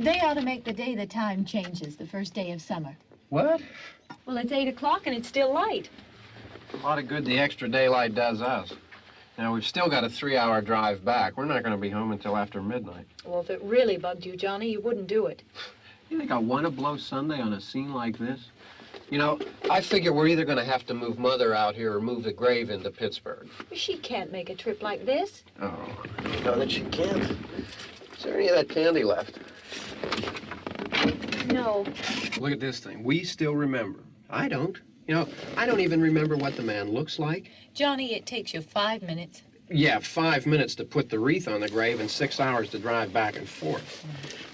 They ought to make the day the time changes, the first day of summer. What? Well, it's 8 o'clock and it's still light. A lot of good the extra daylight does us. Now, we've still got a 3-hour drive back. We're not going to be home until after midnight. Well, if it really bugged you, Johnny, you wouldn't do it. You think I want to blow Sunday on a scene like this? You know, I figure we're either going to have to move Mother out here or move the grave into Pittsburgh. She can't make a trip like this. Oh, you know that she can't. Is there any of that candy left? No. Look at this thing. We still remember. I don't. You know, I don't even remember what the man looks like. Johnny, it takes you 5 minutes. Yeah, 5 minutes to put the wreath on the grave and 6 hours to drive back and forth.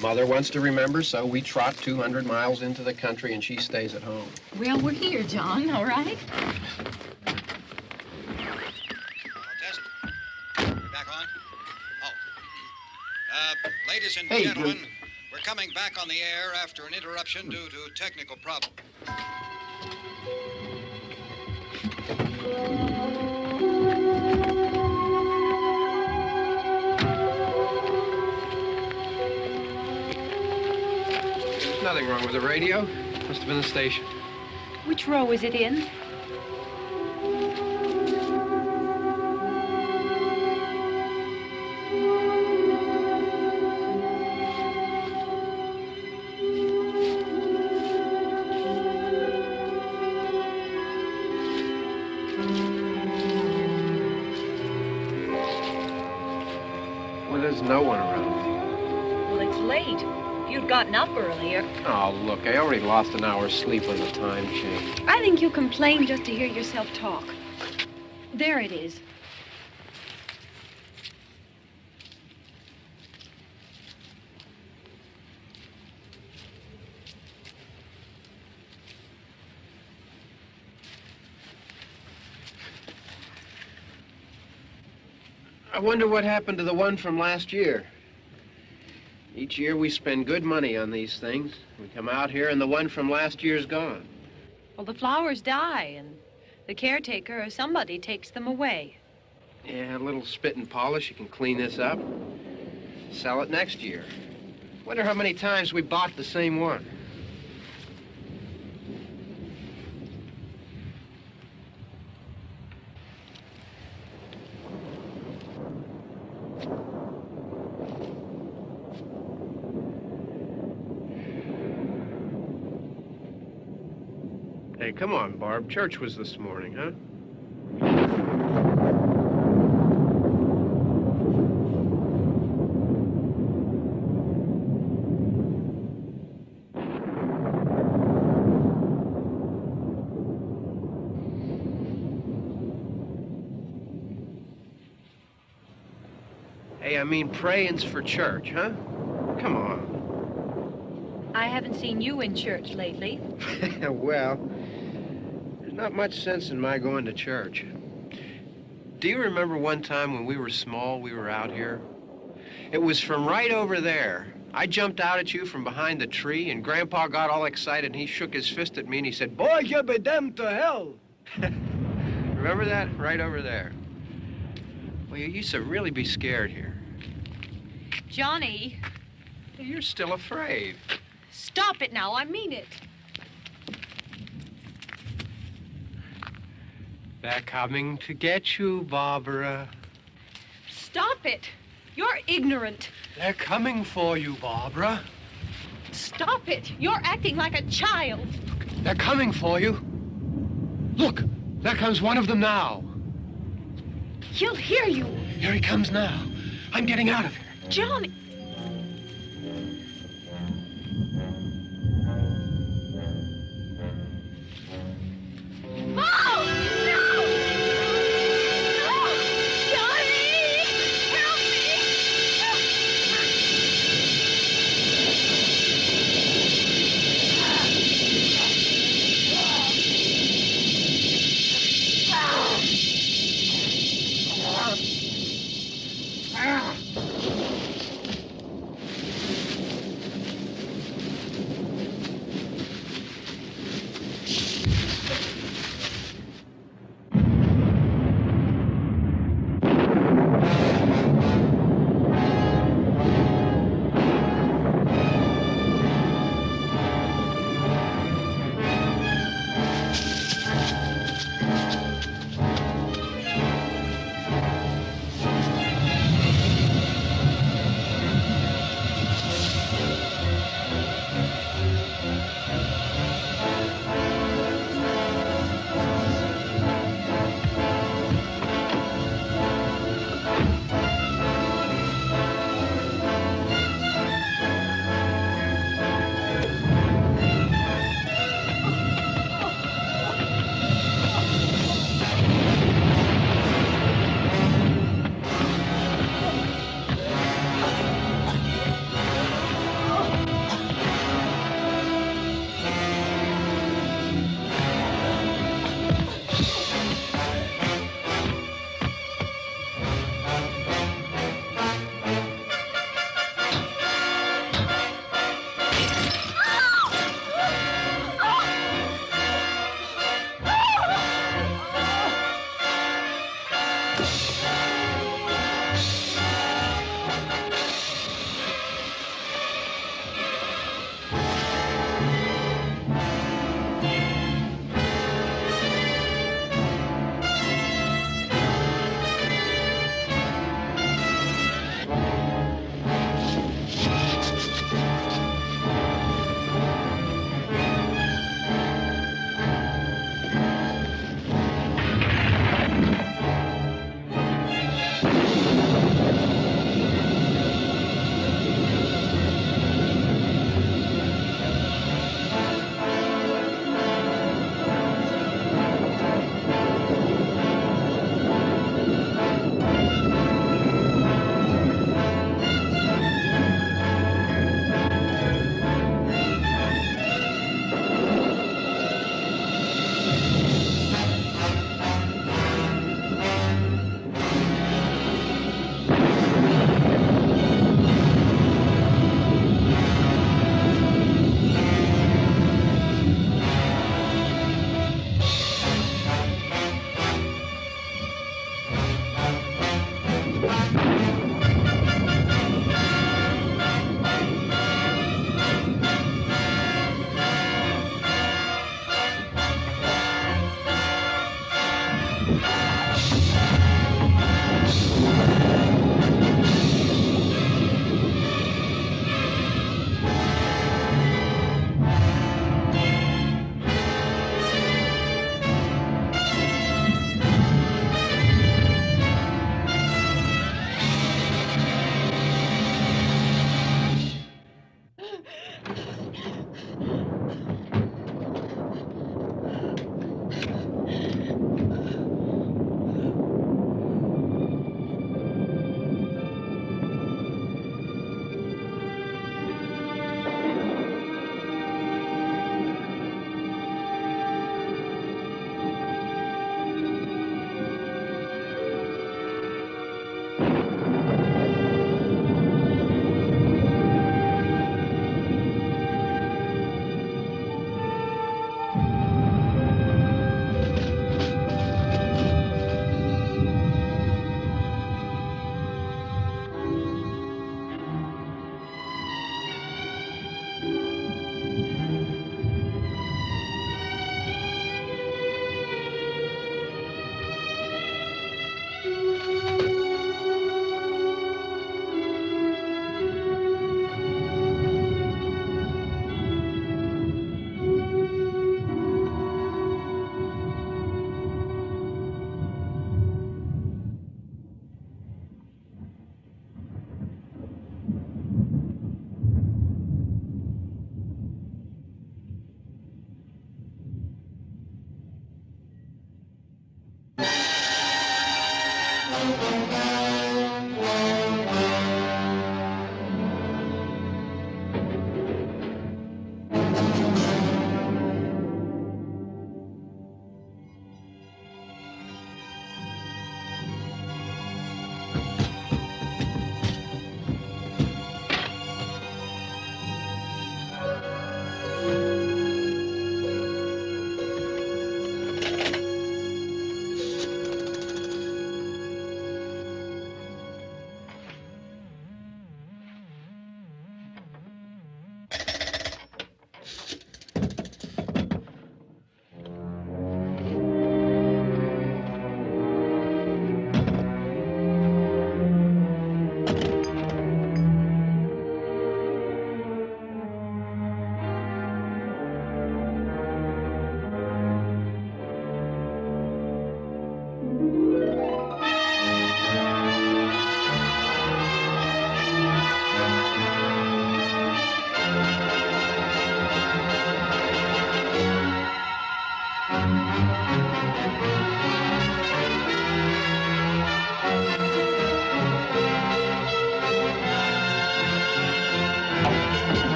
Mother wants to remember, so we trot 200 miles into the country and she stays at home. Well, we're here, John, all right? Test. Back on? Oh. Ladies and Hey, gentlemen, we're coming back on the air after an interruption due to technical problem. There's nothing wrong with the radio. Must have been the station. Which row is it in? Well, there's no one around. Well, it's late. If you'd gotten up earlier. Oh, look, I already lost an hour's sleep on the time change. I think you complain just to hear yourself talk. There it is. I wonder what happened to the one from last year. Each year we spend good money on these things. We come out here and the one from last year's gone. Well, the flowers die, and the caretaker or somebody takes them away. Yeah, a little spit and polish, you can clean this up. Sell it next year. Wonder how many times we bought the same one. Hey, come on, Barb. Church was this morning, huh? Hey, I mean, praying's for church, huh? Come on. I haven't seen you in church lately. Well, there's not much sense in my going to church. Do you remember one time when we were small, we were out here? It was from right over there. I jumped out at you from behind the tree, and Grandpa got all excited, and he shook his fist at me, and he said, "Boy, you be damned to hell." Remember that? Right over there. Well, you used to really be scared here. Johnny. You're still afraid. Stop it now. I mean it. They're coming to get you, Barbara. Stop it. You're ignorant. They're coming for you, Barbara. Stop it. You're acting like a child. They're coming for you. Look, there comes one of them now. He'll hear you. Here he comes now. I'm getting out of here. Johnny. Oh, no! No! Johnny! Help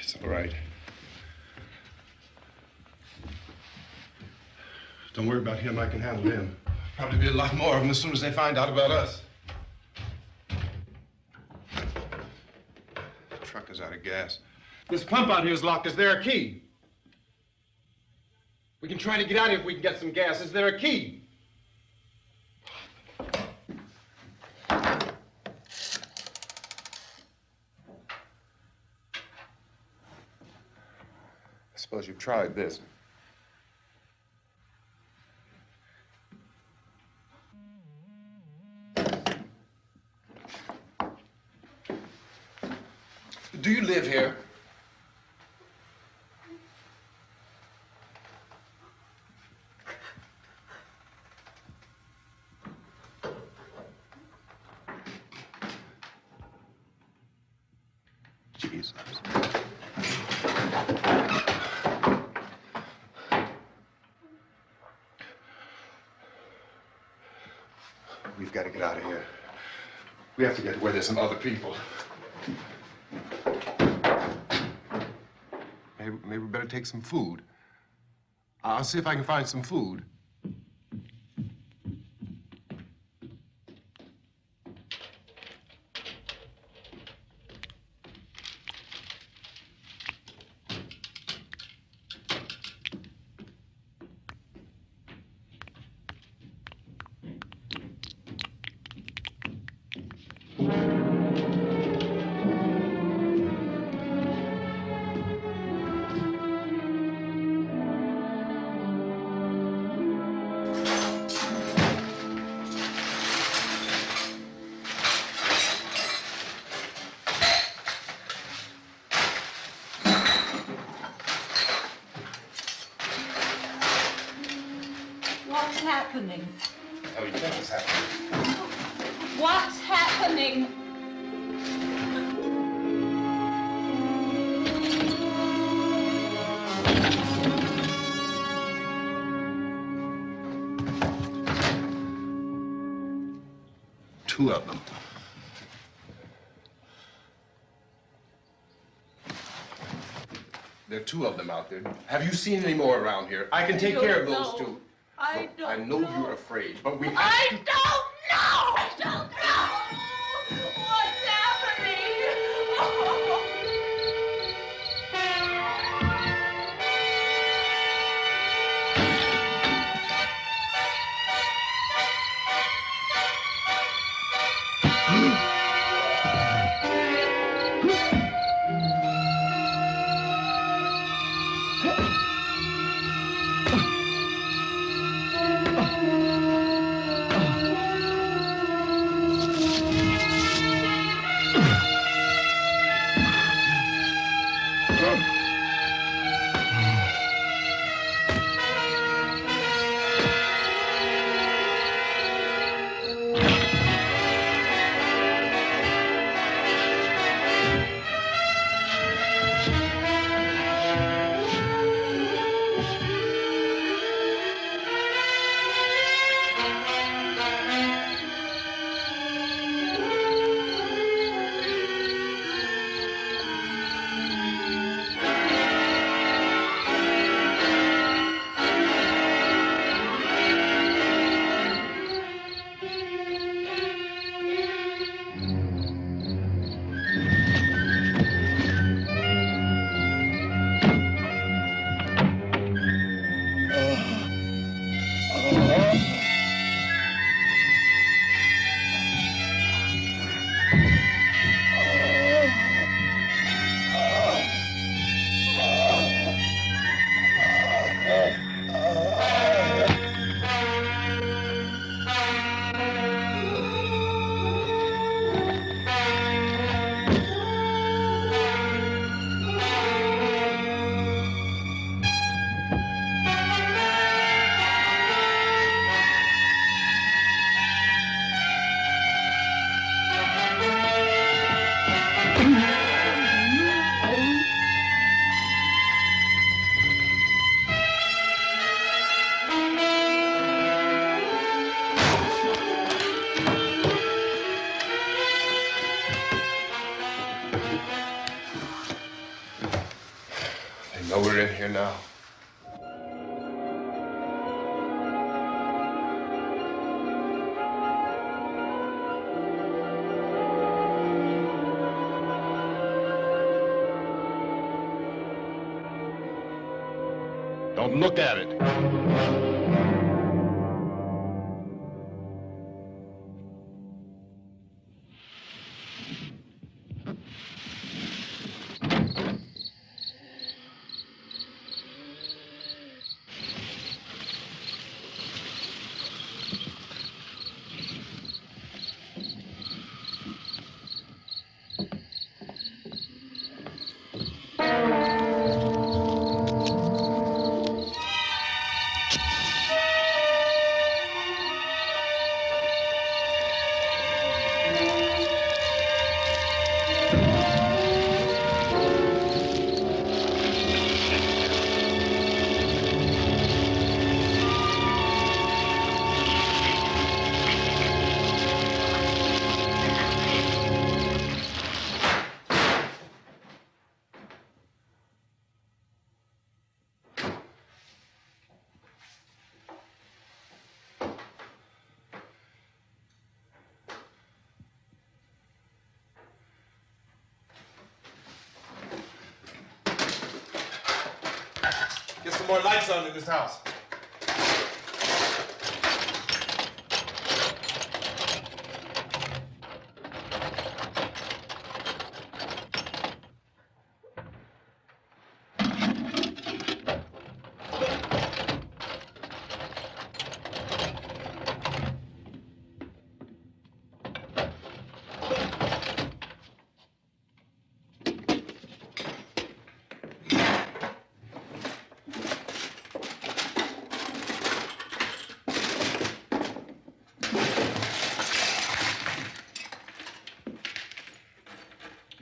It's all right. Don't worry about him. I can handle him. Probably be a lot more of them as soon as they find out about us. The truck is out of gas. This pump out here is locked. Is there a key? We can try to get out here if we can get some gas. Is there a key? I suppose you've tried this. Do you live here? Jesus. We've got to get out of here. We have to get to where there's some other people. Maybe we better take some food. I'll see if I can find some food. What's happening? Oh, you think it's happening? What's happening? Two of them. There are two of them out there. Have you seen any more around here? I can take care of those two. I Look, I know you're afraid, but we have to... I don't know! I don't know! What's happening? here now. Don't look at it. Get some more lights on in this house.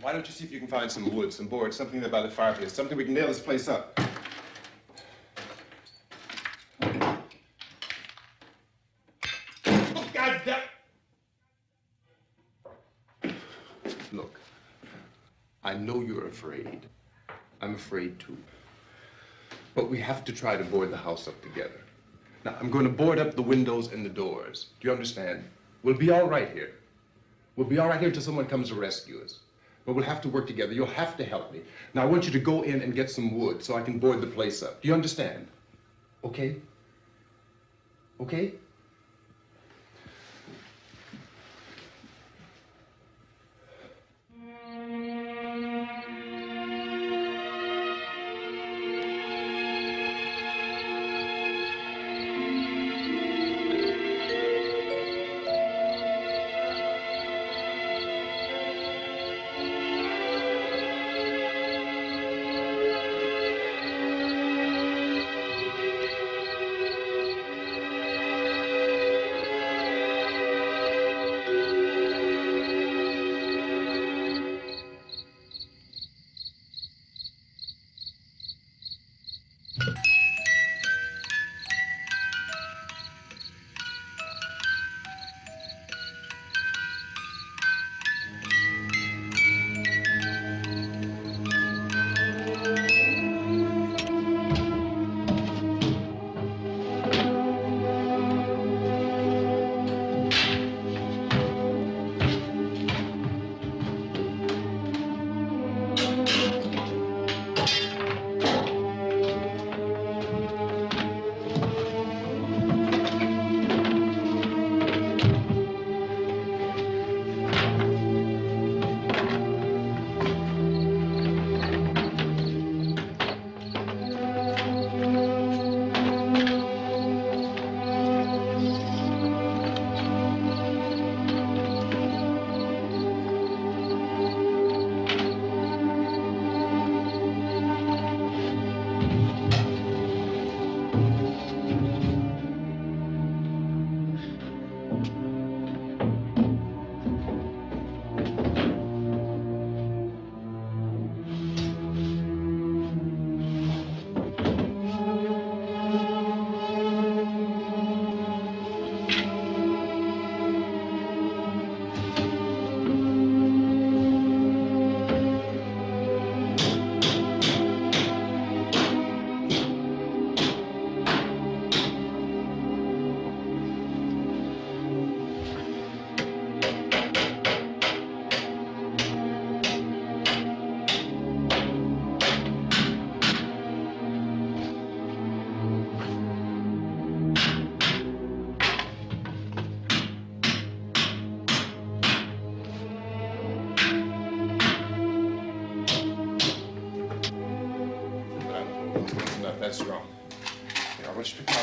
Why don't you see if you can find some wood, some boards, something there by the fireplace, something we can nail this place up. God damn! Look, I know you're afraid. I'm afraid too. But we have to try to board the house up together. Now, I'm going to board up the windows and the doors. Do you understand? We'll be all right here. We'll be all right here until someone comes to rescue us. But we'll have to work together. You'll have to help me. Now, I want you to go in and get some wood so I can board the place up. Do you understand? Okay? Okay?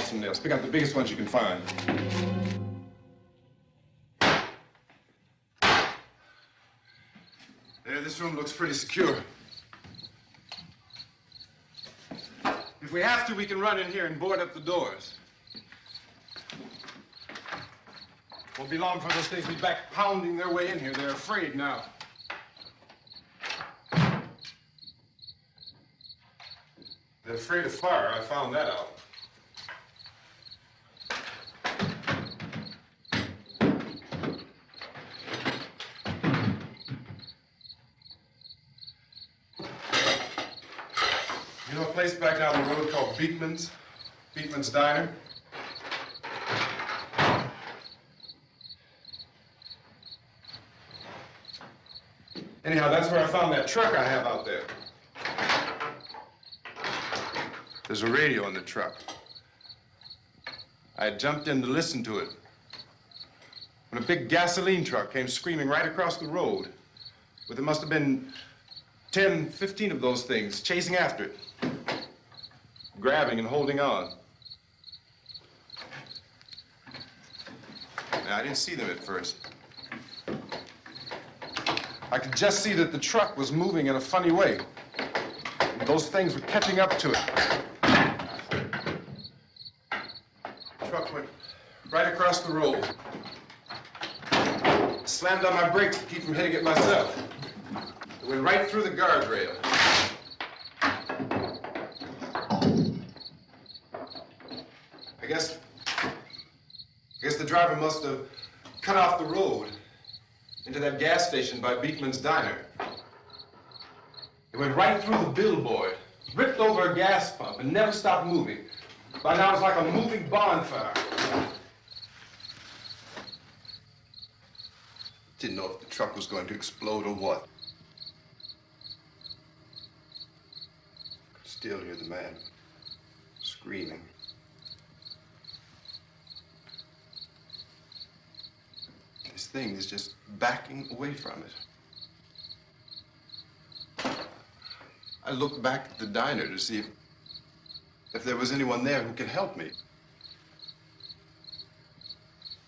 out some nails. Pick out the biggest ones you can find. There, this room looks pretty secure. If we have to, we can run in here and board up the doors. Won't be long for those things to be back pounding their way in here. They're afraid now. They're afraid of fire. I found that out. You know a place back down the road called Beekman's? Beekman's Diner? Anyhow, that's where I found that truck I have out there. There's a radio in the truck. I had jumped in to listen to it when a big gasoline truck came screaming right across the road. But there must have been 10, 15 of those things chasing after it, grabbing and holding on. Now, I didn't see them at first. I could just see that the truck was moving in a funny way. And those things were catching up to it. The truck went right across the road. Slammed on my brakes to keep from hitting it myself. It went right through the guardrail. I guess the driver must have cut off the road into that gas station by Beekman's Diner. It went right through the billboard, ripped over a gas pump, and never stopped moving. By now, it's like a moving bonfire. Didn't know if the truck was going to explode or what. Could still hear the man screaming. This thing is just backing away from it. I looked back at the diner to see if there was anyone there who could help me.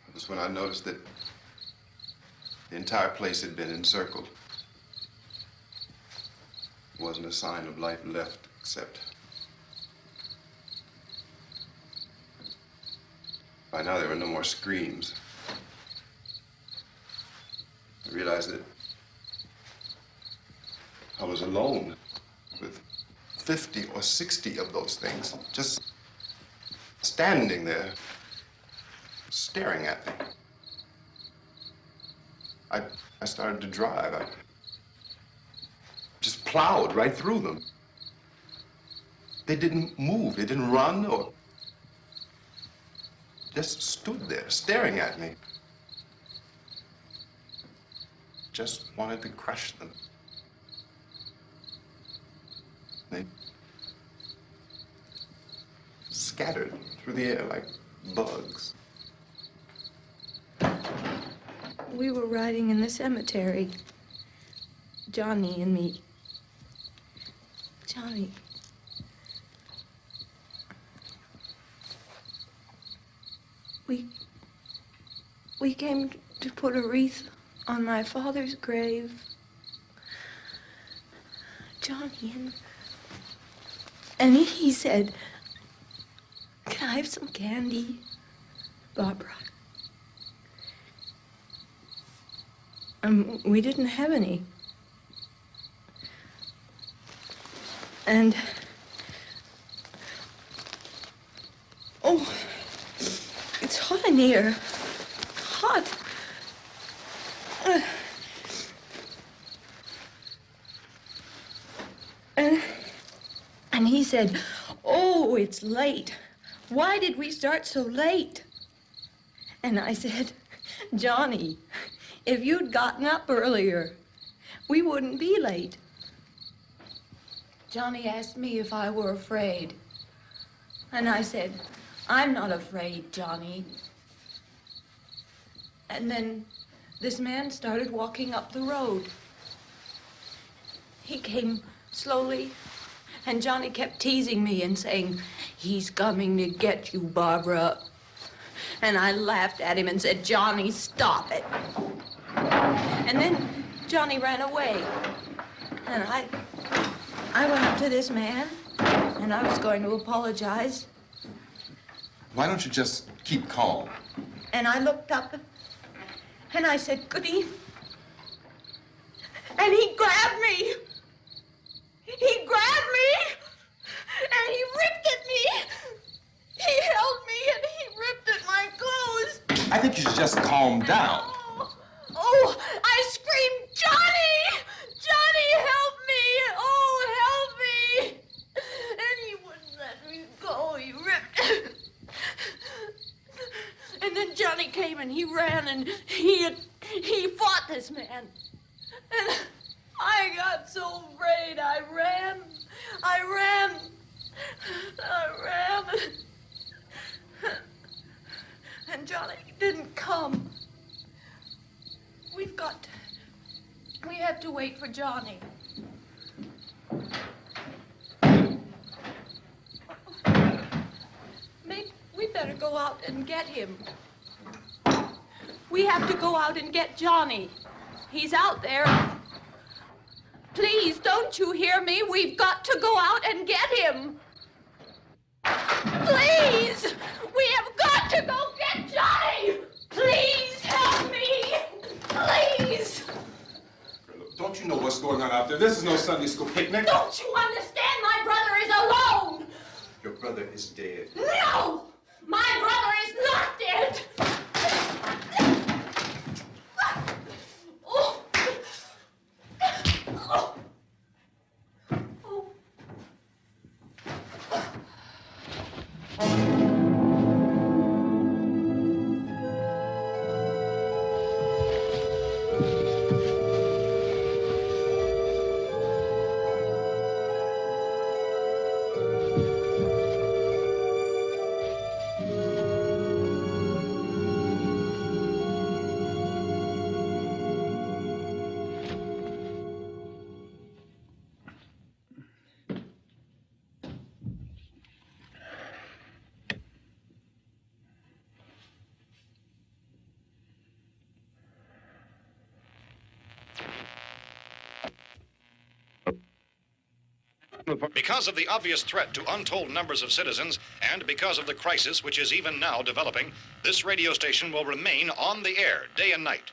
That was when I noticed that the entire place had been encircled. There wasn't a sign of life left except by now there were no more screams. I realized that I was alone with 50 or 60 of those things, just standing there, staring at me. I started to drive. I just plowed right through them. They didn't move. They didn't run or just stood there staring at me. Just wanted to crush them. They scattered through the air like bugs. We were riding in the cemetery, Johnny and me. Johnny. We came to put a wreath on my father's grave. Johnny, and he said, "Can I have some candy, Barbara?" We didn't have any. And, oh, it's hot in here. Hot. And he said, "Oh, it's late. Why did we start so late?" And I said, "Johnny, if you'd gotten up earlier, we wouldn't be late." Johnny asked me if I were afraid. And I said, "I'm not afraid, Johnny." And then this man started walking up the road. He came slowly And Johnny kept teasing me and saying, "He's coming to get you, Barbara." And I laughed at him and said, "Johnny, stop it." And then Johnny ran away. And I went up to this man, and I was going to apologize. Why don't you just keep calm? And I looked up, and I said, "Good evening." And he grabbed me. He grabbed me, and he ripped at me. He held me, and he ripped at my clothes. I think you should just calm down. Oh, I screamed, "Johnny! Johnny, help me! Oh, help me!" And he wouldn't let me go. He ripped. And then Johnny came and he ran and he fought this man. And I got so afraid. I ran. And Johnny didn't come. We have to wait for Johnny. We better go out and get him. We have to go out and get Johnny. He's out there. Please, don't you hear me? We've got to go out and get him. Please! We have got to go get Johnny! Please help me! Please! Don't you know what's going on out there? This is no Sunday school picnic. Don't you understand? My brother is alone! Your brother is dead. No! My brother is not dead! Oh. Oh. Because of the obvious threat to untold numbers of citizens, and because of the crisis which is even now developing, this radio station will remain on the air day and night.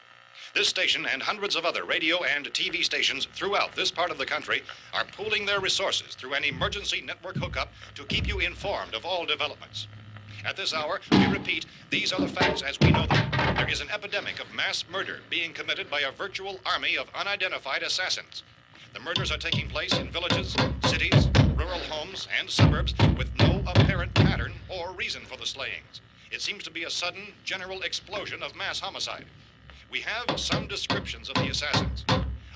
This station and hundreds of other radio and TV stations throughout this part of the country are pooling their resources through an emergency network hookup to keep you informed of all developments. At this hour, we repeat, these are the facts as we know them. There is an epidemic of mass murder being committed by a virtual army of unidentified assassins. The murders are taking place in villages, cities, rural homes, and suburbs with no apparent pattern or reason for the slayings. It seems to be a sudden, general explosion of mass homicide. We have some descriptions of the assassins.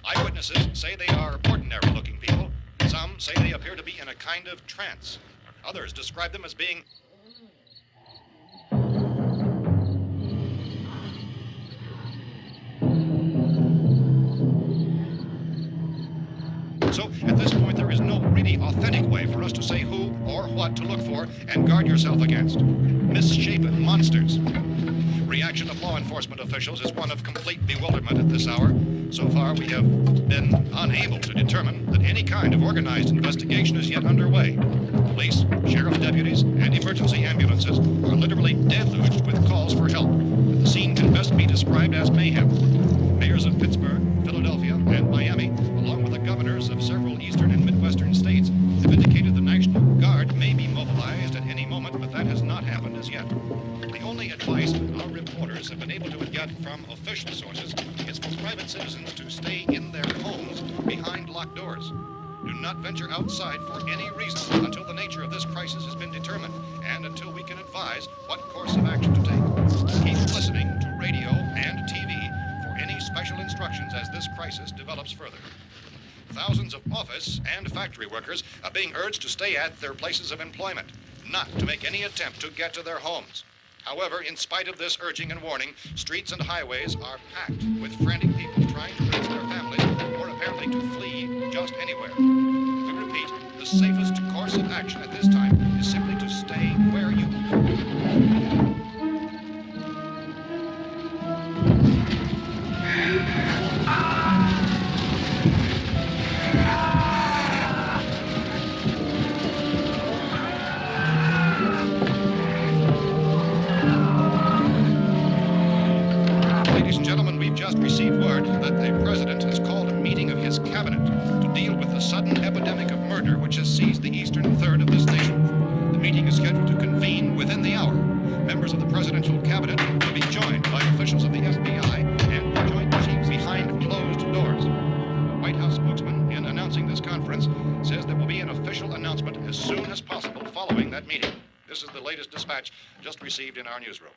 Eyewitnesses say they are ordinary-looking people. Some say they appear to be in a kind of trance. Others describe them as being So, at this point, there is no really authentic way for us to say who or what to look for and guard yourself against. Misshapen monsters. Reaction of law enforcement officials is one of complete bewilderment at this hour. So far, we have been unable to determine that any kind of organized investigation is yet underway. Police, sheriff's deputies, and emergency ambulances are literally deluged with calls for help. The scene can best be described as mayhem. Mayors of Pittsburgh, Philadelphia, and Miami, along with the governors of several eastern and midwestern states, have indicated the National Guard may be mobilized at any moment, but that has not happened as yet. The only advice our reporters have been able to get from official sources is for private citizens to stay in their homes behind locked doors. Do not venture outside for any reason until the nature of this crisis has been determined and until we can advise what course of action to take. Keep listening to radio and TV for any special instructions as this crisis develops further. Thousands of office and factory workers are being urged to stay at their places of employment, not to make any attempt to get to their homes. However, in spite of this urging and warning, streets and highways are packed with frantic people trying to raise their families or apparently to flee just anywhere. We repeat, the safest course of action at this time is simply to stay where you are. Ladies and gentlemen, we've just received word that the president has called a meeting of his cabinet to deal with the sudden epidemic of murder which has seized the eastern third of this nation. The meeting is scheduled to convene within the hour. Members of the presidential cabinet will be joined by officials of the FBI and joint chiefs behind closed doors. A White House spokesman, in announcing this conference, says there will be an official announcement as soon as possible following that meeting. This is the latest dispatch just received in our newsroom.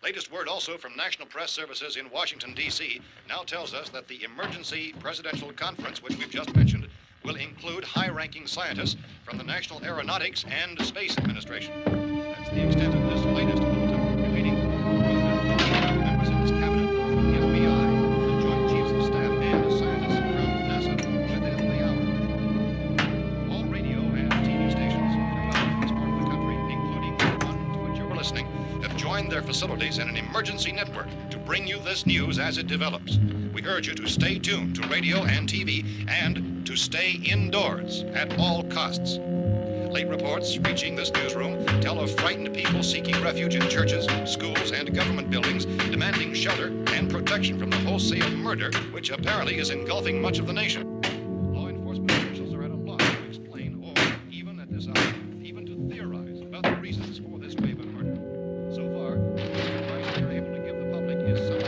Latest word also from National Press Services in Washington, D.C. now tells us that the emergency presidential conference, which we've just mentioned, will include high-ranking scientists from the National Aeronautics and Space Administration. That's the extent of this latest bulletin. Repeating, members of this cabinet, the FBI, the Joint Chiefs of Staff, and scientists from NASA within the hour. All radio and TV stations throughout this part of the country, including the one to which you're listening, have joined their facilities in an emergency network to bring you this news as it develops. We urge you to stay tuned to radio and TV and to stay indoors at all costs. Late reports reaching this newsroom tell of frightened people seeking refuge in churches, schools, and government buildings, demanding shelter and protection from the wholesale murder which apparently is engulfing much of the nation. Law enforcement officials are at a loss to explain or, even at this hour, even to theorize about the reasons for this wave of murder. So far, the advice we are able to give the public is somewhat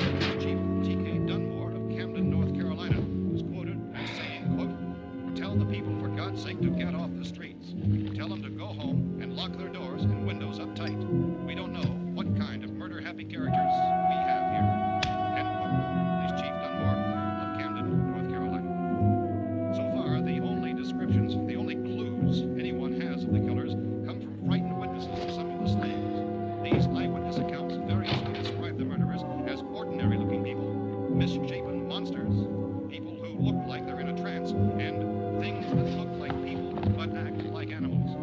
of Police Chief T.K. Dunmore of Camden, North Carolina, who's quoted as saying, quote, "Tell the people, for God's sake, to get off the streets. Tell them to go home and lock their doors and windows up tight. We don't know what kind of murder-happy characters we have here." End quote. Police Chief Dunmore of Camden, North Carolina. So far, the only descriptions, the only clues anyone has of the killers come from frightened witnesses of some of the slayings. These eyewitness accounts variously describe the murderers as ordinary-looking people, misshapen monsters, people who look like they're in a trance, and things that look like people but act like animals.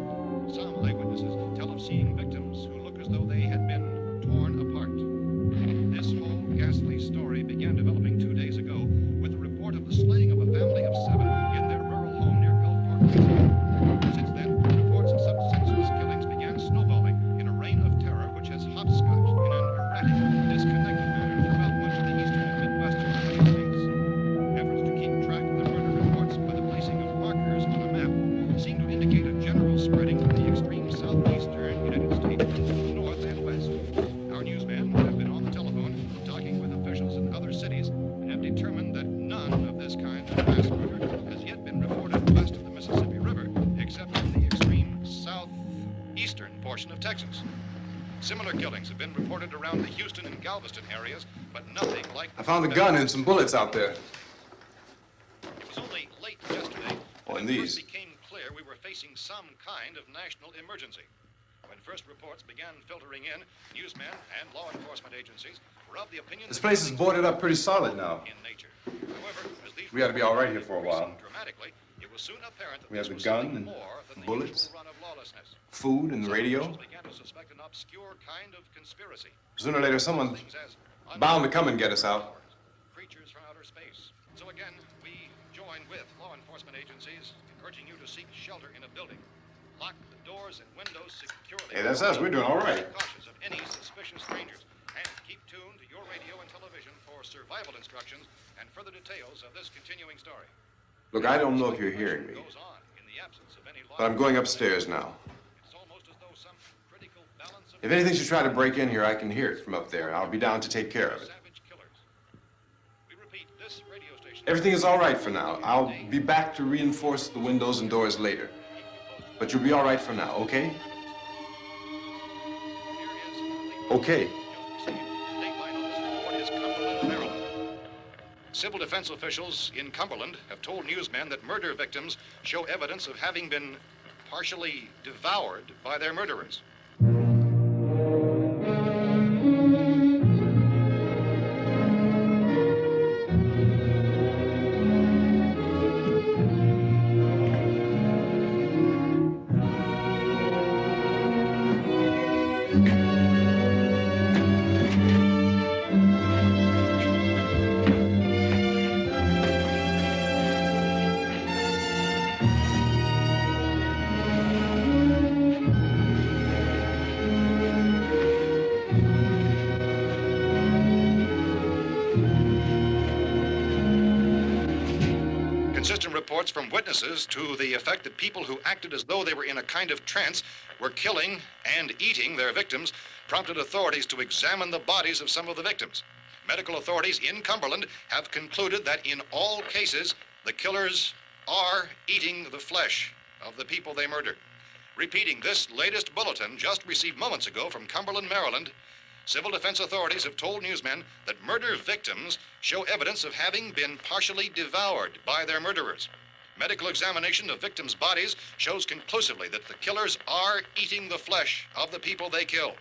Some eyewitnesses tell of seeing victims who look as though they had been torn apart. This whole ghastly story began developing 2 days ago with the report of the slaying of a family of 7 in their rural home near Gulfport, Louisiana. Since then, reports of such senseless killings began snowballing in a reign of terror which has hopscotched in an erratic, disconnected manner throughout much of the eastern and midwestern United States. Efforts to keep track of the murder reports by the placing of markers on a map seem to indicate a general spreading from the extreme southeastern United States to the north and west. Our newsmen have been on the telephone talking with officials in other cities and have determined that none of this kind of mass murder has yet been reported west of the Mississippi River, except in the extreme southeastern portion of Texas. Similar killings have been reported around the Houston and Galveston areas, but nothing like... I found a gun and some bullets out there. It was only late yesterday Oh, when and it first these. became clear we were facing some kind of national emergency. When first reports began filtering in, newsmen and law enforcement agencies were of the opinion This that place is boarded up pretty solid now. in nature. However, as these We ought to be all right here for a reports while. increased dramatically, it was soon apparent that We have this the was gun something and more than the bullets. usual run of lawlessness. Food and the Some radio. officials began to suspect an obscure kind of conspiracy. Sooner or later, someone's Things as bound to come and get us out. creatures from outer space. So again, we join with law enforcement agencies, urging you to seek shelter in a building. Lock the doors and windows securely. Hey, that's us. We're doing all right. Be cautious of any suspicious strangers, and keep tuned to your radio and television for survival instructions and further details of this continuing story. Look, I don't know if you're hearing me, Goes on in the absence of any law. but I'm going upstairs now. It's almost as though some critical balance of If anything should try to break in here, I can hear it from up there. I'll be down to take care of it. savage killers. We repeat, this radio station. Everything is all right for now. I'll be back to reinforce the windows and doors later. But you'll be all right for now, okay? Okay. Civil defense officials in Cumberland have told newsmen that murder victims show evidence of having been partially devoured by their murderers. Consistent reports from witnesses to the effect that people who acted as though they were in a kind of trance were killing and eating their victims prompted authorities to examine the bodies of some of the victims. Medical authorities in Cumberland have concluded that in all cases, the killers are eating the flesh of the people they murdered. Repeating this latest bulletin just received moments ago from Cumberland, Maryland, civil defense authorities have told newsmen that murder victims show evidence of having been partially devoured by their murderers. Medical examination of victims' bodies shows conclusively that the killers are eating the flesh of the people they kill.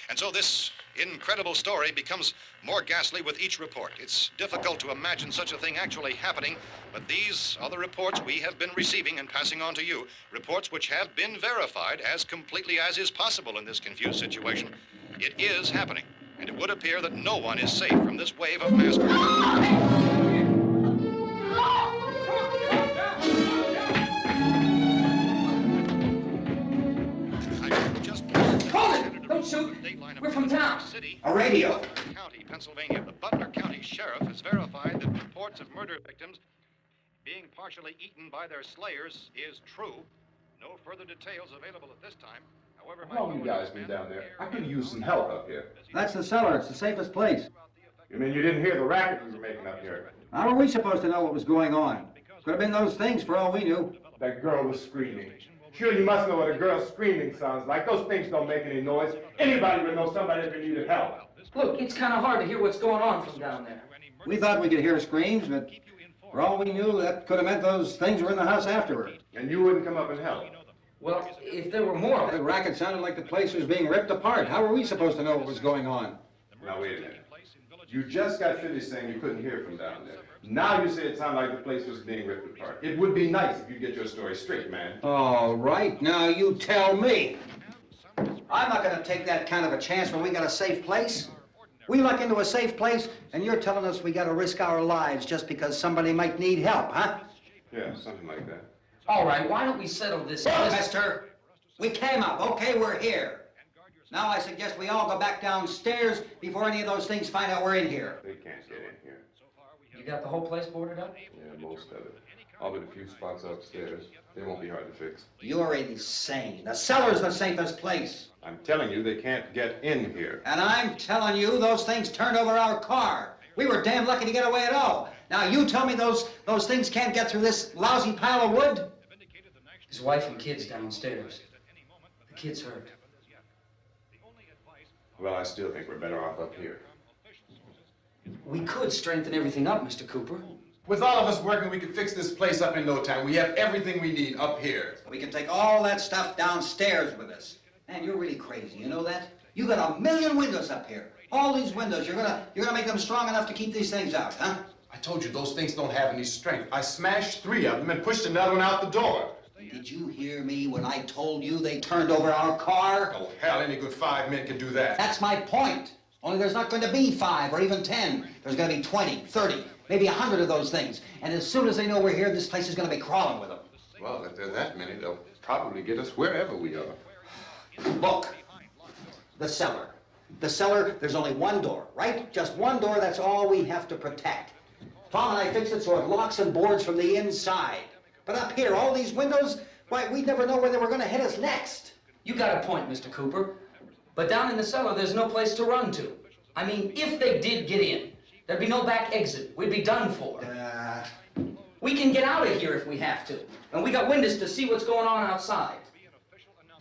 And so this incredible story becomes more ghastly with each report. It's difficult to imagine such a thing actually happening, but these are the reports we have been receiving and passing on to you, reports which have been verified as completely as is possible in this confused situation. It is happening, and it would appear that no one is safe from this wave of mass murder. Don't shoot. We're from town. A radio. County, Pennsylvania. The Butler County Sheriff has verified that reports of murder victims being partially eaten by their slayers is true. No further details available at this time. However, How long you guys been down there? I could use some help up here. That's the cellar. It's the safest place. You mean you didn't hear the racket we were making up here? How are we supposed to know what was going on? Could have been those things for all we knew. That girl was screaming. Sure, you must know what a girl screaming sounds like. Those things don't make any noise. Anybody would know somebody ever needed help. Look, it's kind of hard to hear what's going on from down there. We thought we could hear screams, but for all we knew, that could have meant those things were in the house afterward. And you wouldn't come up and help? Well, if there were more... The racket sounded like the place was being ripped apart. How were we supposed to know what was going on? Now, wait a minute. You just got finished saying you couldn't hear from down there. Now you say it sounded like the place was being ripped apart. It would be nice if you get your story straight, man. All right, now you tell me. I'm not going to take that kind of a chance when we got a safe place. We luck into a safe place, and you're telling us we got to risk our lives just because somebody might need help, huh? Yeah, something like that. All right, why don't we settle this... Well, mister, we came up. Okay, we're here. Now I suggest we all go back downstairs before any of those things find out we're in here. They can't get in here. You got the whole place boarded up? Yeah, most of it. All but a few spots upstairs. They won't be hard to fix. You're insane. The cellar's the safest place. I'm telling you, they can't get in here. And I'm telling you, those things turned over our car. We were damn lucky to get away at all. Now you tell me those things can't get through this lousy pile of wood? His wife and kids downstairs. The kid's hurt. Well, I still think we're better off up here. We could strengthen everything up, Mr. Cooper. With all of us working, we can fix this place up in no time. We have everything we need up here. We can take all that stuff downstairs with us. Man, you're really crazy, you know that? You got 1 million windows up here. All these windows, you're gonna make them strong enough to keep these things out, huh? I told you those things don't have any strength. I smashed 3 of them and pushed another one out the door. Did you hear me when I told you they turned over our car? Oh, hell, any good 5 men can do that. That's my point. Only there's not going to be 5 or even 10. There's going to be 20, 30, maybe 100 of those things. And as soon as they know we're here, this place is going to be crawling with them. Well, if there are that many, they'll probably get us wherever we are. Look, the cellar. The cellar, there's only one door, right? Just one door, that's all we have to protect. Tom and I fixed it so it locks and boards from the inside. But up here, all these windows, why, we'd never know where they were going to hit us next. You got a point, Mr. Cooper. But down in the cellar, there's no place to run to. I mean, if they did get in, there'd be no back exit. We'd be done for. We can get out of here if we have to. And we got windows to see what's going on outside.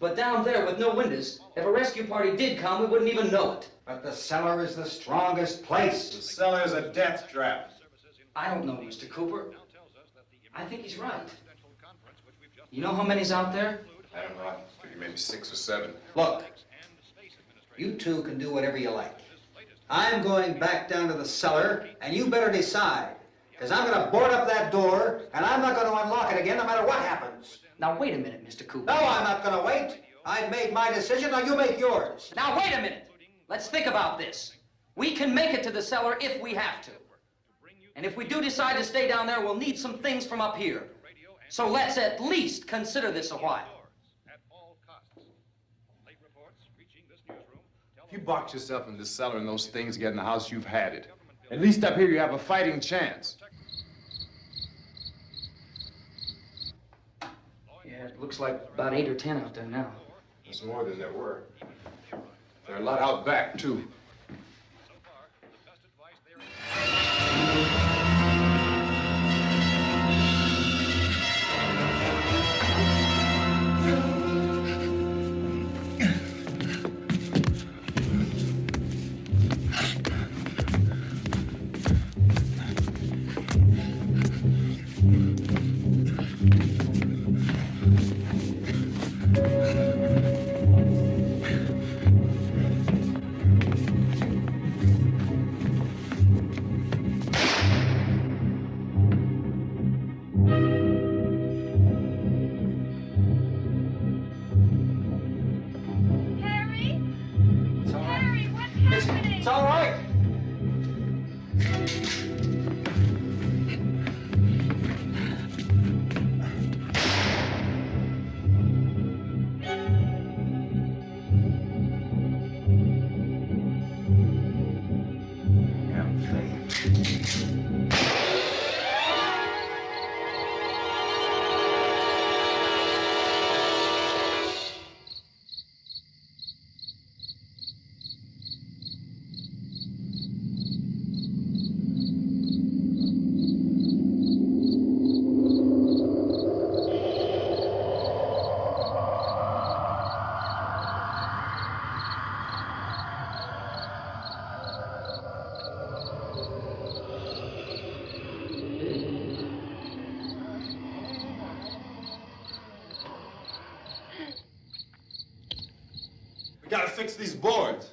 But down there with no windows, if a rescue party did come, we wouldn't even know it. But the cellar is the strongest place. The cellar is a death trap. I don't know, Mr. Cooper. I think he's right. You know how many's out there? I don't know. I figure maybe 6 or 7. Look, you two can do whatever you like. I'm going back down to the cellar, and you better decide. Because I'm going to board up that door, and I'm not going to unlock it again no matter what happens. Now, wait a minute, Mr. Cooper. No, I'm not going to wait. I've made my decision, now you make yours. Now, wait a minute. Let's think about this. We can make it to the cellar if we have to. And if we do decide to stay down there, we'll need some things from up here. So let's at least consider this a while. If you box yourself in this cellar and those things get in the house, you've had it. At least up here you have a fighting chance. Yeah, it looks like about 8 or 10 out there now. There's more than there were. There are a lot out back, too. It's all right. We gotta fix these boards.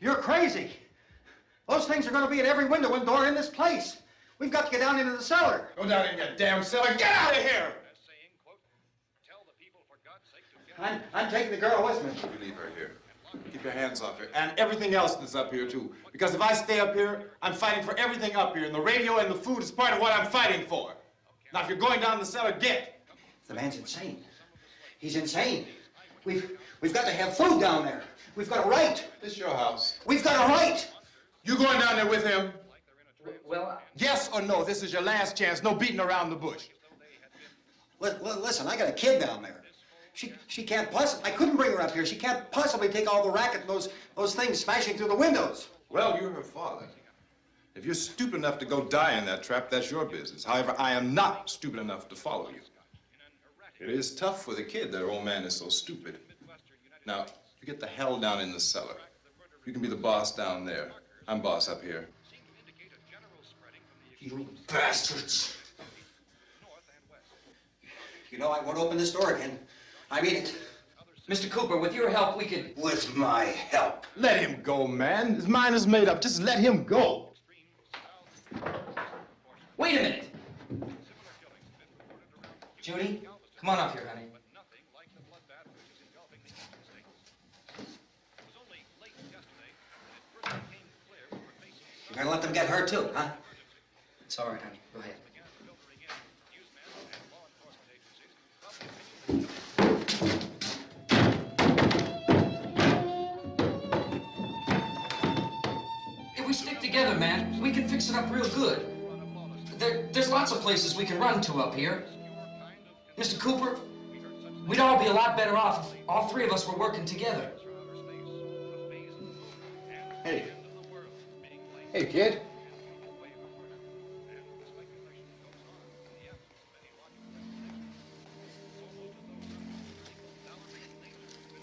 You're crazy. Those things are going to be at every window and door in this place. We've got to get down into the cellar. Go down in that damn cellar. Get out of here! I'm taking the girl with me. You leave her here. Keep your hands off her. And everything else that's up here, too. Because if I stay up here, I'm fighting for everything up here. And the radio and the food is part of what I'm fighting for. Now, if you're going down the cellar, get. The man's insane. He's insane. We've got to have food down there. We've got a right. This is your house. We've got a right. You going down there with him? Well, Yes or no? This is your last chance. No beating around the bush. Listen, I got a kid down there. She can't possibly, I couldn't bring her up here. She can't possibly take all the racket and those things smashing through the windows. Well, you're her father. If you're stupid enough to go die in that trap, that's your business. However, I am not stupid enough to follow you. It is tough for the kid that her old man is so stupid. Now, you get the hell down in the cellar. You can be the boss down there. I'm boss up here. You bastards. You know, I won't open this door again. I mean it. Mr. Cooper, with your help, we could... With my help. Let him go, man. His mind is made up. Just let him go. Wait a minute. Judy, come on up here, honey. You're gonna let them get hurt too, huh? It's all right, honey. Go ahead. If we stick together, man, we can fix it up real good. There's lots of places we can run to up here. Mr. Cooper, we'd all be a lot better off if all three of us were working together. Hey. Hey, kid.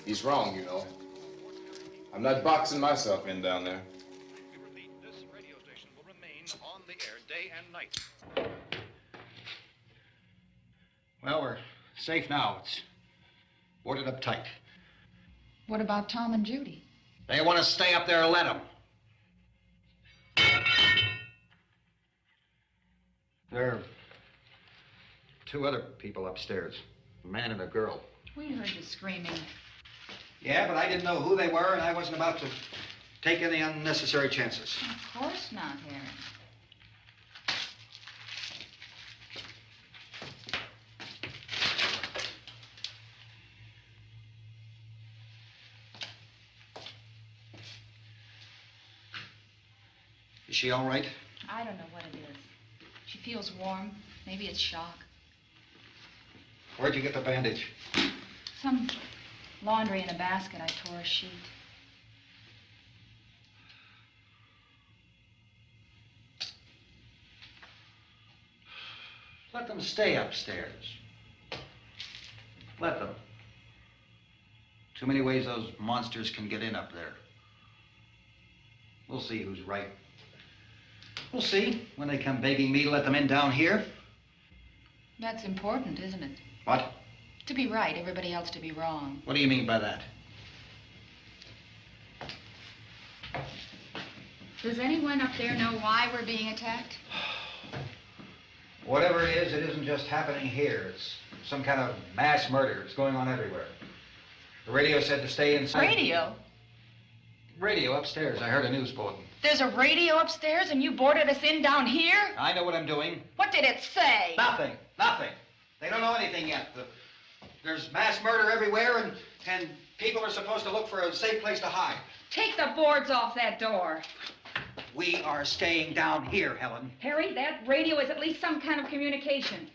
He's wrong, you know. I'm not boxing myself in down there. This radio station will remain on the air day and night. Well, we're safe now. It's boarded up tight. What about Tom and Judy? They want to stay up there, let them. There are two other people upstairs, a man and a girl. We heard you screaming. Yeah, but I didn't know who they were, and I wasn't about to take any unnecessary chances. Of course not, Harry. Is she all right? I don't know what it is. She feels warm. Maybe it's shock. Where'd you get the bandage? Some laundry in a basket. I tore a sheet. Let them stay upstairs. Let them. Too many ways those monsters can get in up there. We'll see who's right. We'll see when they come begging me to let them in down here. That's important, isn't it? What? To be right, everybody else to be wrong. What do you mean by that? Does anyone up there know why we're being attacked? Whatever it isn't just happening here. It's some kind of mass murder. It's going on everywhere. The radio said to stay inside. Radio? Radio upstairs. I heard a news bulletin. There's a radio upstairs and you boarded us in down here? I know what I'm doing. What did it say? Nothing. Nothing. They don't know anything yet. There's mass murder everywhere, and people are supposed to look for a safe place to hide. Take the boards off that door. We are staying down here, Helen. Harry, that radio is at least some kind of communication.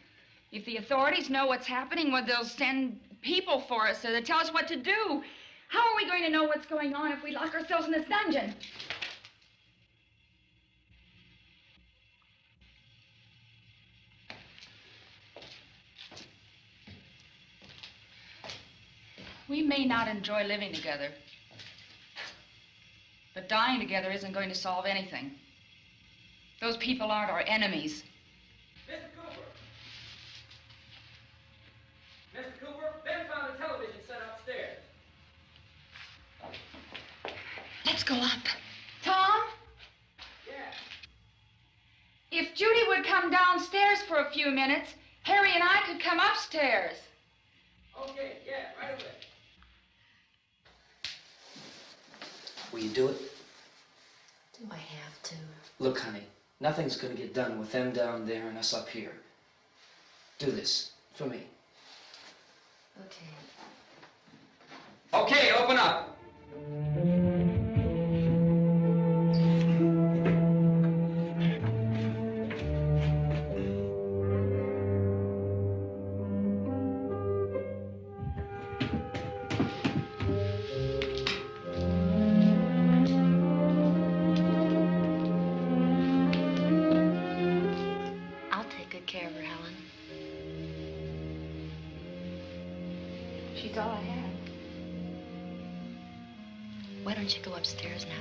If the authorities know what's happening, well, they'll send people for us to tell us what to do. How are we going to know what's going on if we lock ourselves in this dungeon? We may not enjoy living together, but dying together isn't going to solve anything. Those people aren't our enemies. Mr. Cooper! Mr. Cooper, Ben found a television set upstairs. Let's go up. Tom? Yeah. If Judy would come downstairs for a few minutes, Harry and I could come upstairs. Okay, yeah, right away. Will you do it? Do I have to? Look, honey, nothing's gonna get done with them down there and us up here. Do this for me. Okay. Okay, open up. I'll take good care of her, Helen. She's all I have. Why don't you go upstairs now?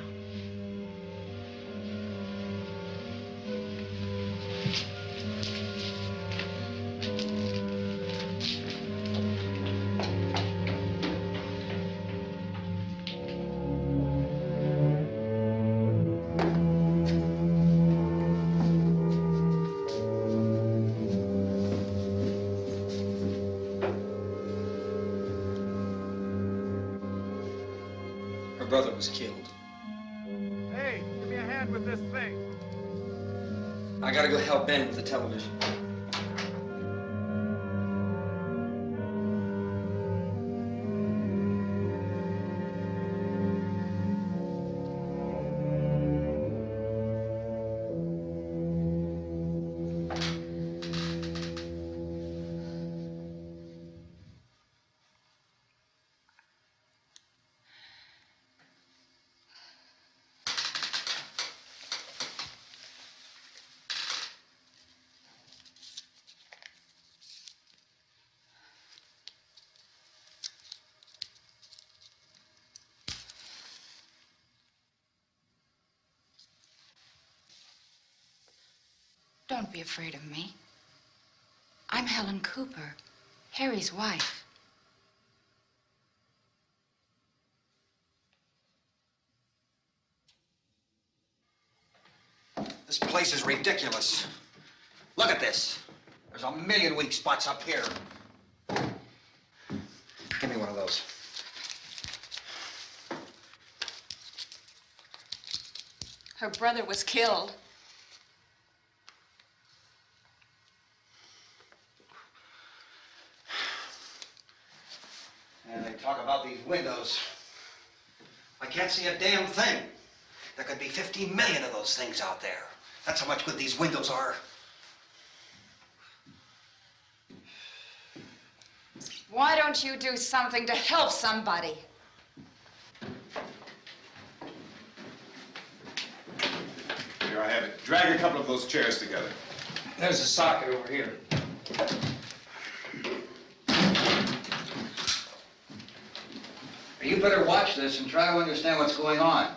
Her brother was killed. Hey, give me a hand with this thing. I gotta go help Ben with the television. Don't be afraid of me. I'm Helen Cooper, Harry's wife. This place is ridiculous. Look at this. There's a million weak spots up here. of those. Her brother was killed. And they talk about these windows. I can't see a damn thing. There could be 15 million of those things out there. That's how much good these windows are. Why don't you do something to help somebody? Here, I have it. Drag a couple of those chairs together. There's a socket over here. You better watch this and try to understand what's going on.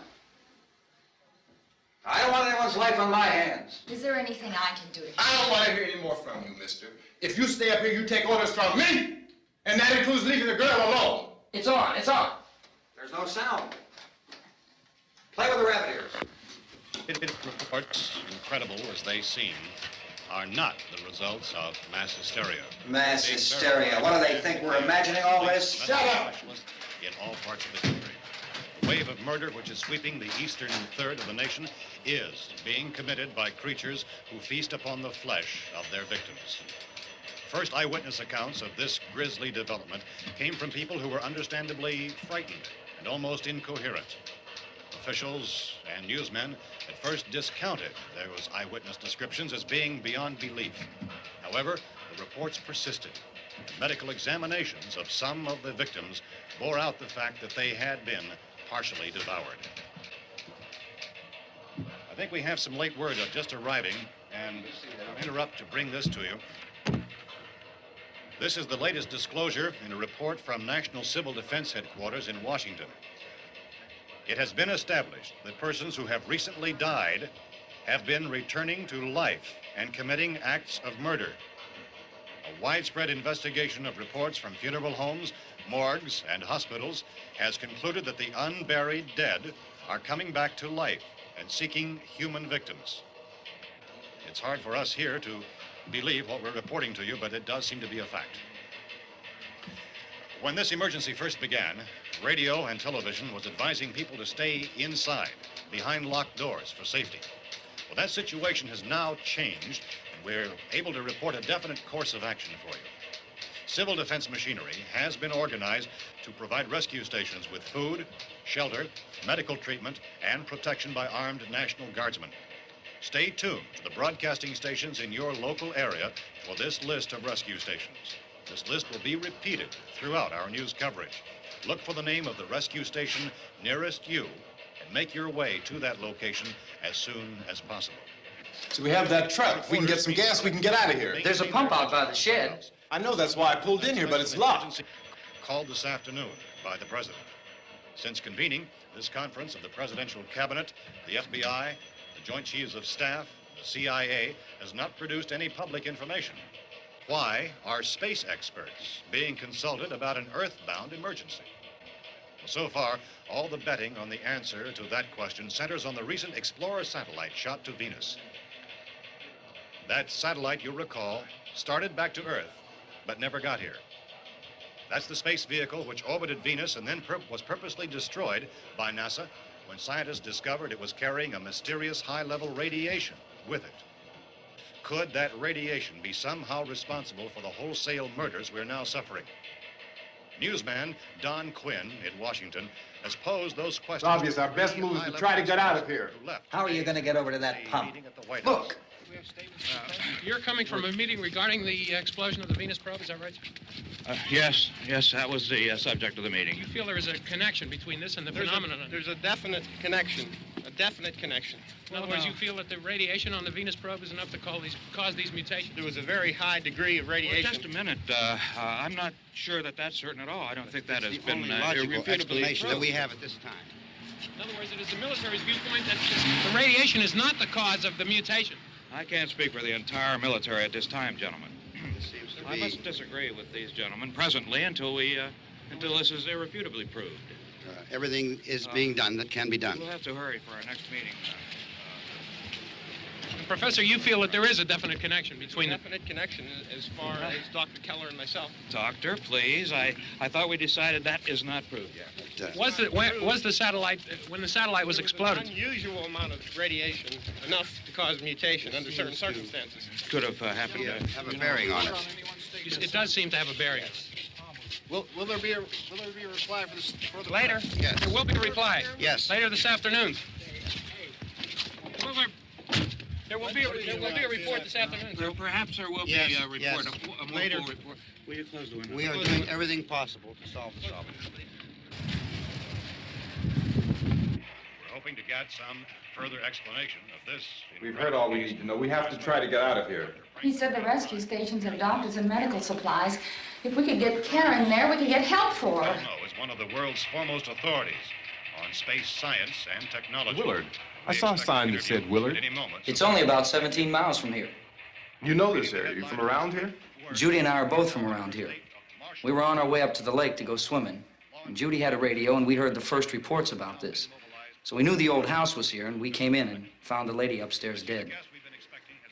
I don't want anyone's life on my hands. Is there anything I can do to help? I don't want to hear any more from you, mister. If you stay up here, you take orders from me. And that includes leaving the girl alone. It's on, it's on. There's no sound. Play with the rabbit ears. Reports, incredible as they seem, are not the results of mass hysteria. Mass hysteria. What do they think? We're imagining all this? Shut up! In all parts of the country. The wave of murder which is sweeping the eastern third of the nation is being committed by creatures who feast upon the flesh of their victims. First eyewitness accounts of this grisly development came from people who were understandably frightened and almost incoherent. Officials and newsmen at first discounted those eyewitness descriptions as being beyond belief. However, the reports persisted. Medical examinations of some of the victims bore out the fact that they had been partially devoured. I think we have some late word just arriving, and I'll interrupt to bring this to you. This is the latest disclosure in a report from National Civil Defense Headquarters in Washington. It has been established that persons who have recently died have been returning to life and committing acts of murder. A widespread investigation of reports from funeral homes, morgues, and hospitals has concluded that the unburied dead are coming back to life and seeking human victims. It's hard for us here to believe what we're reporting to you, but it does seem to be a fact. When this emergency first began, radio and television was advising people to stay inside, behind locked doors for safety. Well, that situation has now changed, and we're able to report a definite course of action for you. Civil defense machinery has been organized to provide rescue stations with food, shelter, medical treatment, and protection by armed National Guardsmen. Stay tuned to the broadcasting stations in your local area for this list of rescue stations. This list will be repeated throughout our news coverage. Look for the name of the rescue station nearest you and make your way to that location as soon as possible. So we have that truck. If we can get some gas, we can get out of here. There's a pump out by the shed. I know, that's why I pulled in here, but it's locked. Called this afternoon by the president. Since convening this conference of the presidential cabinet, the FBI, the Joint Chiefs of Staff, the CIA has not produced any public information. Why are space experts being consulted about an earthbound emergency? Well, so far, all the betting on the answer to that question centers on the recent Explorer satellite shot to Venus. That satellite, you'll recall, started back to Earth, but never got here. That's the space vehicle which orbited Venus and then was purposely destroyed by NASA when scientists discovered it was carrying a mysterious high-level radiation with it. Could that radiation be somehow responsible for the wholesale murders we're now suffering? Newsman Don Quinn in Washington has posed those questions. It's obvious our best move is to try to get out of here. How are you going to get over to that pump? Look! You're coming from a meeting regarding the explosion of the Venus probe, is that right? Yes, that was the subject of the meeting. You feel there is a connection between this and the phenomenon? There's a definite connection. In other words, you feel that the radiation on the Venus probe is enough to cause these mutations? There was a very high degree of radiation. Well, just a minute. I'm not sure that that's certain at all. I don't think that has been logical explanation that we have at this time. In other words, it is the military's viewpoint that the radiation is not the cause of the mutation. I can't speak for the entire military at this time, gentlemen. I be- must disagree with these gentlemen presently until this is irrefutably proved. Everything is being done that can be done. We'll have to hurry for our next meeting. Professor, you feel that there is a definite connection between the... Definite connection as far as Dr. Keller and myself. Doctor, please. I thought we decided that is not proved yet. Was the satellite, when the satellite was exploded? An unusual amount of radiation, enough to cause mutation under certain circumstances. Could have happened to have a bearing on it. It does seem to have a bearing. Will there be a reply for this further? Later? Yes. There will be a reply. Yes. Later this afternoon. There will be a report this afternoon. Perhaps there will be a report, yes. a more Later. full report. Will you close the window? We are doing everything possible to solve the problem. We're hoping to get some further explanation of this. We've heard all we need to know. We have to try to get out of here. He said the rescue stations have doctors and medical supplies. If we could get Kara in there, we could get help for her. Cosmo is one of the world's foremost authorities on space science and technology. Willard. I saw a sign that said Willard. It's only about 17 miles from here. You know this area. You from around here? Judy and I are both from around here. We were on our way up to the lake to go swimming. And Judy had a radio, and we heard the first reports about this. So we knew the old house was here, and we came in and found the lady upstairs dead.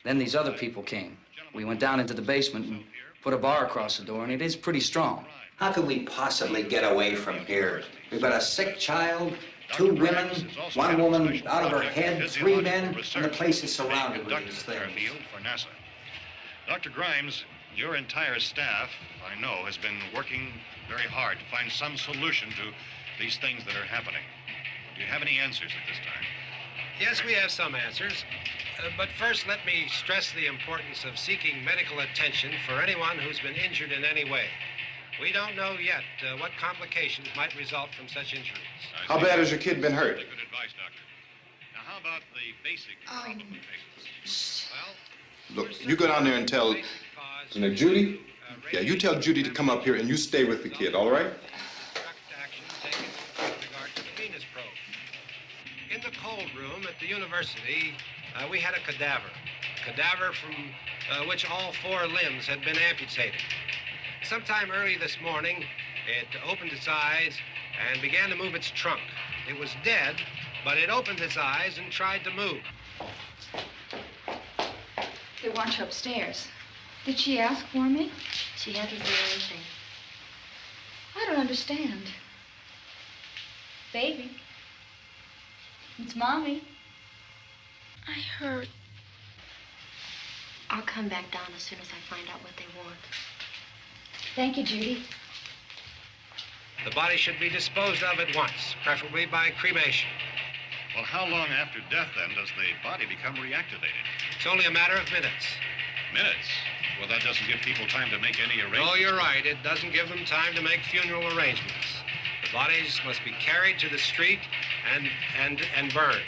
Then these other people came. We went down into the basement and put a bar across the door, and it is pretty strong. How could we possibly get away from here? We've got a sick child, 2 women, 1 woman out of her head, 3 men, and the place is surrounded with these things. For NASA. Dr. Grimes, your entire staff, I know, has been working very hard to find some solution to these things that are happening. Do you have any answers at this time? Yes, we have some answers. But first, let me stress the importance of seeking medical attention for anyone who's been injured in any way. We don't know yet what complications might result from such injuries. How bad has your kid been hurt? Good advice, Doctor. Now, how about the basic problem of patients? Well, Look, you go down there and tell... Judy? Yeah, you tell Judy to come up here and you stay with the kid, all right? In the cold room at the university, we had a cadaver from which all 4 limbs had been amputated. Sometime early this morning, it opened its eyes and began to move its trunk. It was dead, but it opened its eyes and tried to move. They want you upstairs. Did she ask for me? She hasn't said anything. I don't understand. Baby. It's Mommy. I heard. I'll come back down as soon as I find out what they want. Thank you, Judy. The body should be disposed of at once, preferably by cremation. Well, how long after death, then, does the body become reactivated? It's only a matter of minutes. Minutes? Well, that doesn't give people time to make any arrangements. Oh, you're right. It doesn't give them time to make funeral arrangements. The bodies must be carried to the street and burned.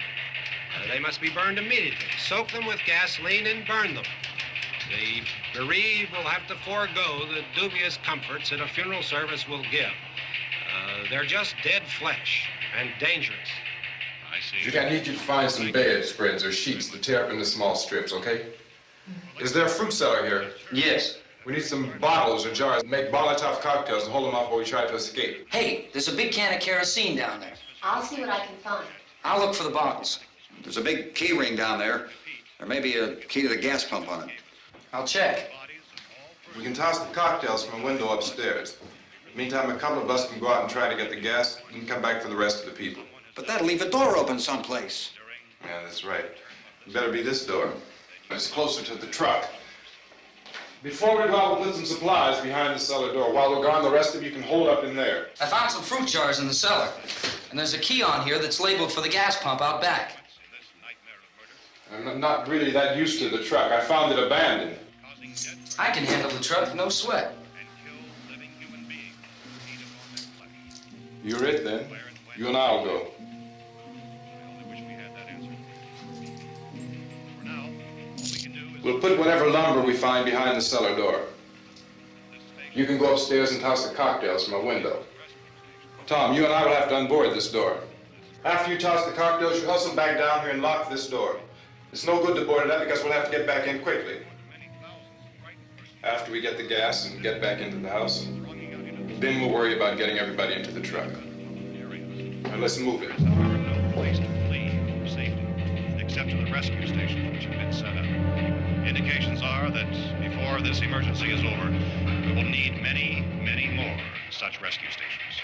They must be burned immediately. Soak them with gasoline and burn them. The bereaved will have to forego the dubious comforts that a funeral service will give. They're just dead flesh and dangerous. I see. Judy, I need you to find some bedspreads or sheets to tear up into small strips, okay? Is there a fruit cellar here? Yes. We need some bottles or jars to make Molotov cocktails and hold them off while we try to escape. Hey, there's a big can of kerosene down there. I'll see what I can find. I'll look for the bottles. There's a big key ring down there. There may be a key to the gas pump on it. I'll check. We can toss the cocktails from a window upstairs. Meantime, a couple of us can go out and try to get the gas and come back for the rest of the people. But that'll leave a door open someplace. Yeah, that's right. It better be this door. It's closer to the truck. Before we go out, we'll put some supplies behind the cellar door. While we're gone, the rest of you can hold up in there. I found some fruit jars in the cellar. And there's a key on here that's labeled for the gas pump out back. I'm not really that used to the truck. I found it abandoned. I can handle the truck, no sweat. You're it, then. You and I'll go. We'll put whatever lumber we find behind the cellar door. You can go upstairs and toss the cocktails from a window. Tom, you and I will have to unboard this door. After you toss the cocktails, you hustle back down here and lock this door. It's no good to board it up because we'll have to get back in quickly. After we get the gas and get back into the house, then we'll worry about getting everybody into the truck. Now let's move it. No place to flee for safety, except sent to the rescue stations which have been set up. Indications are that before this emergency is over, we will need many, many more such rescue stations.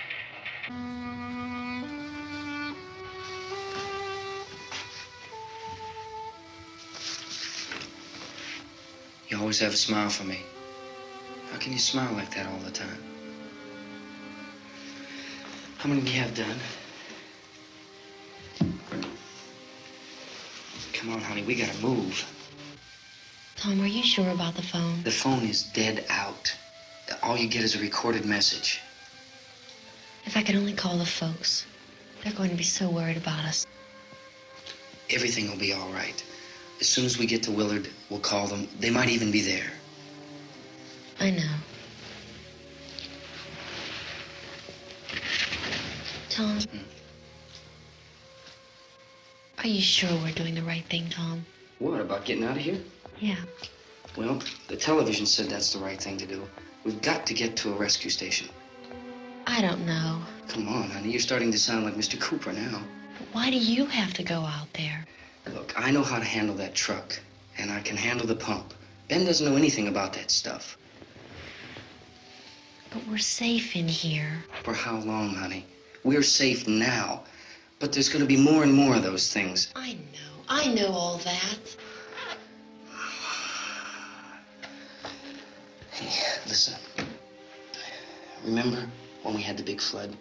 You always have a smile for me. How can you smile like that all the time? How many do you have done? Come on, honey, we gotta move. Tom, are you sure about the phone? The phone is dead out. All you get is a recorded message. If I could only call the folks. They're going to be so worried about us. Everything will be all right. As soon as we get to Willard, we'll call them. They might even be there. I know. Tom? Are you sure we're doing the right thing, Tom? What, about getting out of here? Yeah. Well, the television said that's the right thing to do. We've got to get to a rescue station. I don't know. Come on, honey, you're starting to sound like Mr. Cooper now. But why do you have to go out there? Look, I know how to handle that truck, and I can handle the pump. Ben doesn't know anything about that stuff. But we're safe in here. For how long, honey? We're safe now. But there's going to be more and more of those things. I know all that. Hey, listen. Remember when we had the big flood?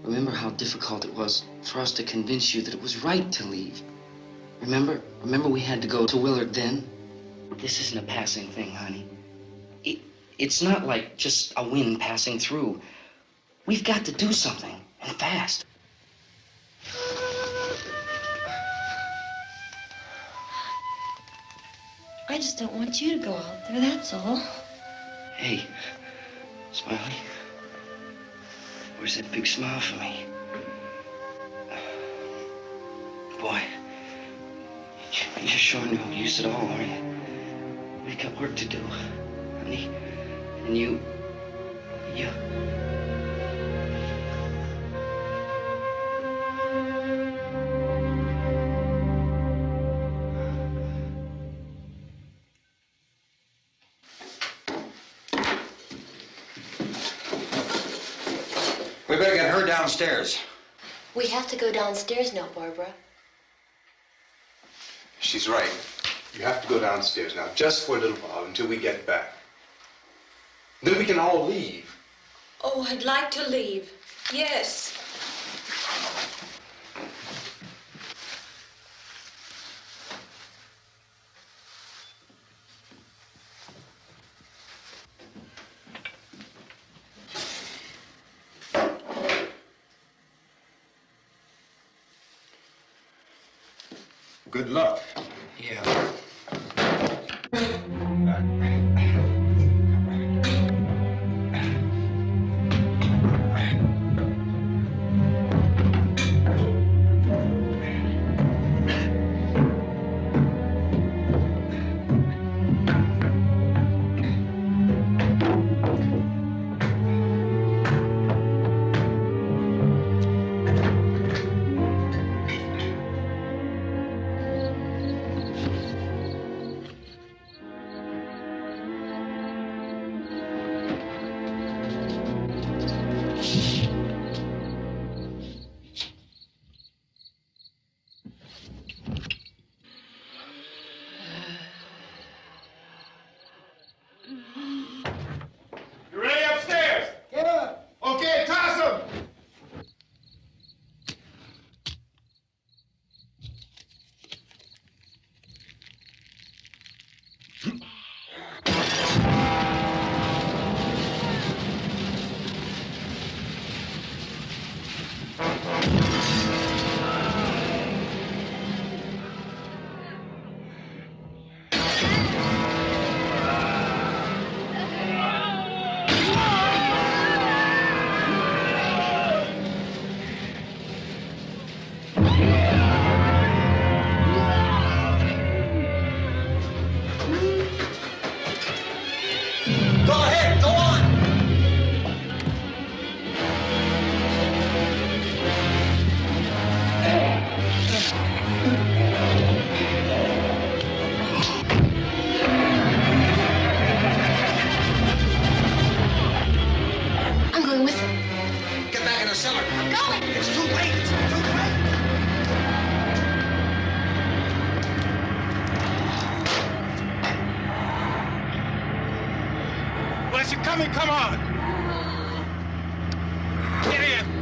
Remember how difficult it was for us to convince you that it was right to leave? Remember we had to go to Willard then? This isn't a passing thing, honey. It's not like just a wind passing through. We've got to do something, and fast. I just don't want you to go out there, that's all. Hey, Smiley. Where's that big smile for me? Boy, you're showing no use at all, aren't you? We've got work to do, honey. And you... We better get her downstairs. We have to go downstairs now, Barbara. She's right. You have to go downstairs now, just for a little while, until we get back. Then we can all leave. Oh, I'd like to leave. Yes. Good luck. Yeah. Tommy, come on! Get in!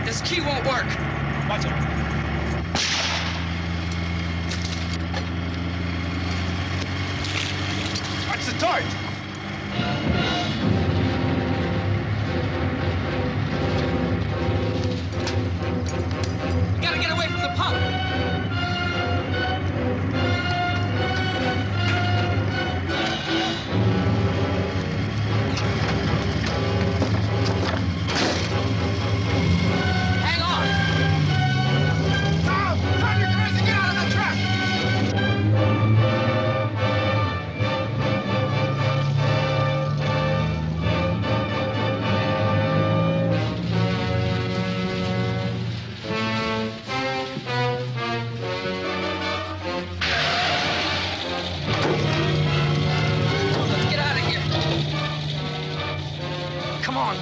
This key won't work. Watch it. Watch the torch. We gotta get away from the pump.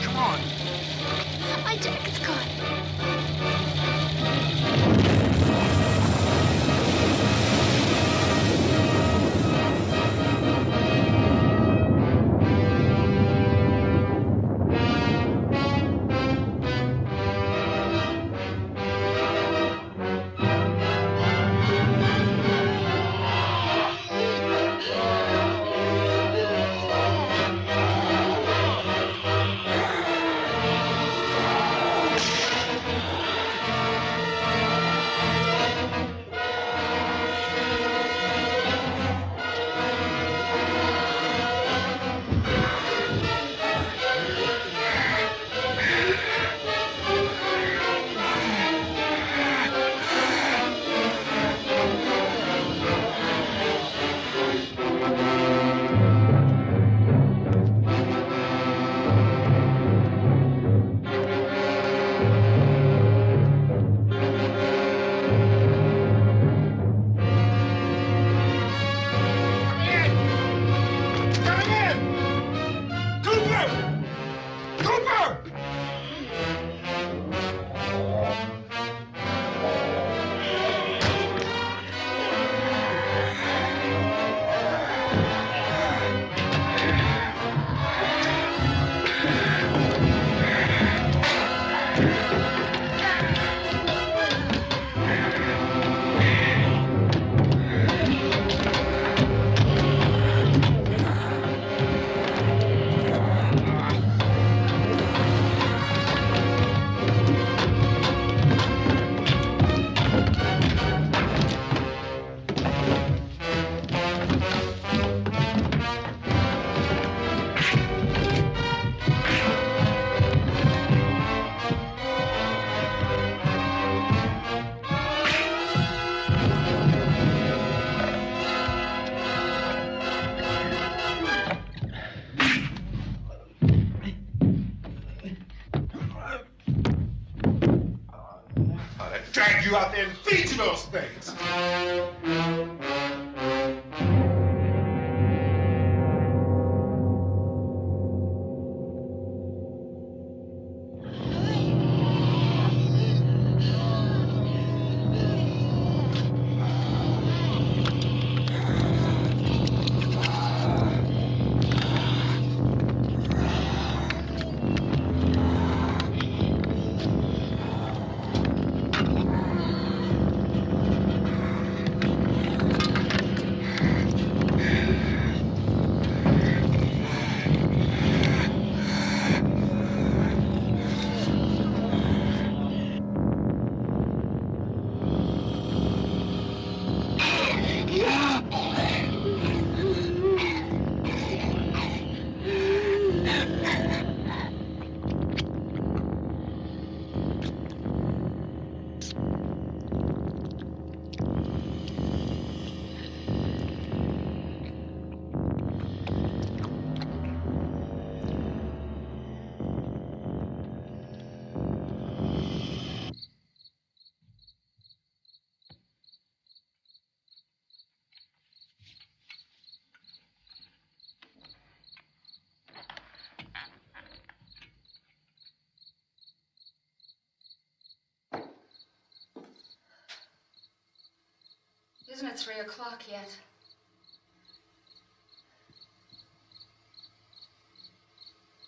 Come on. My jacket's caught. Drag you out there and feed you those things. Isn't it 3 o'clock yet?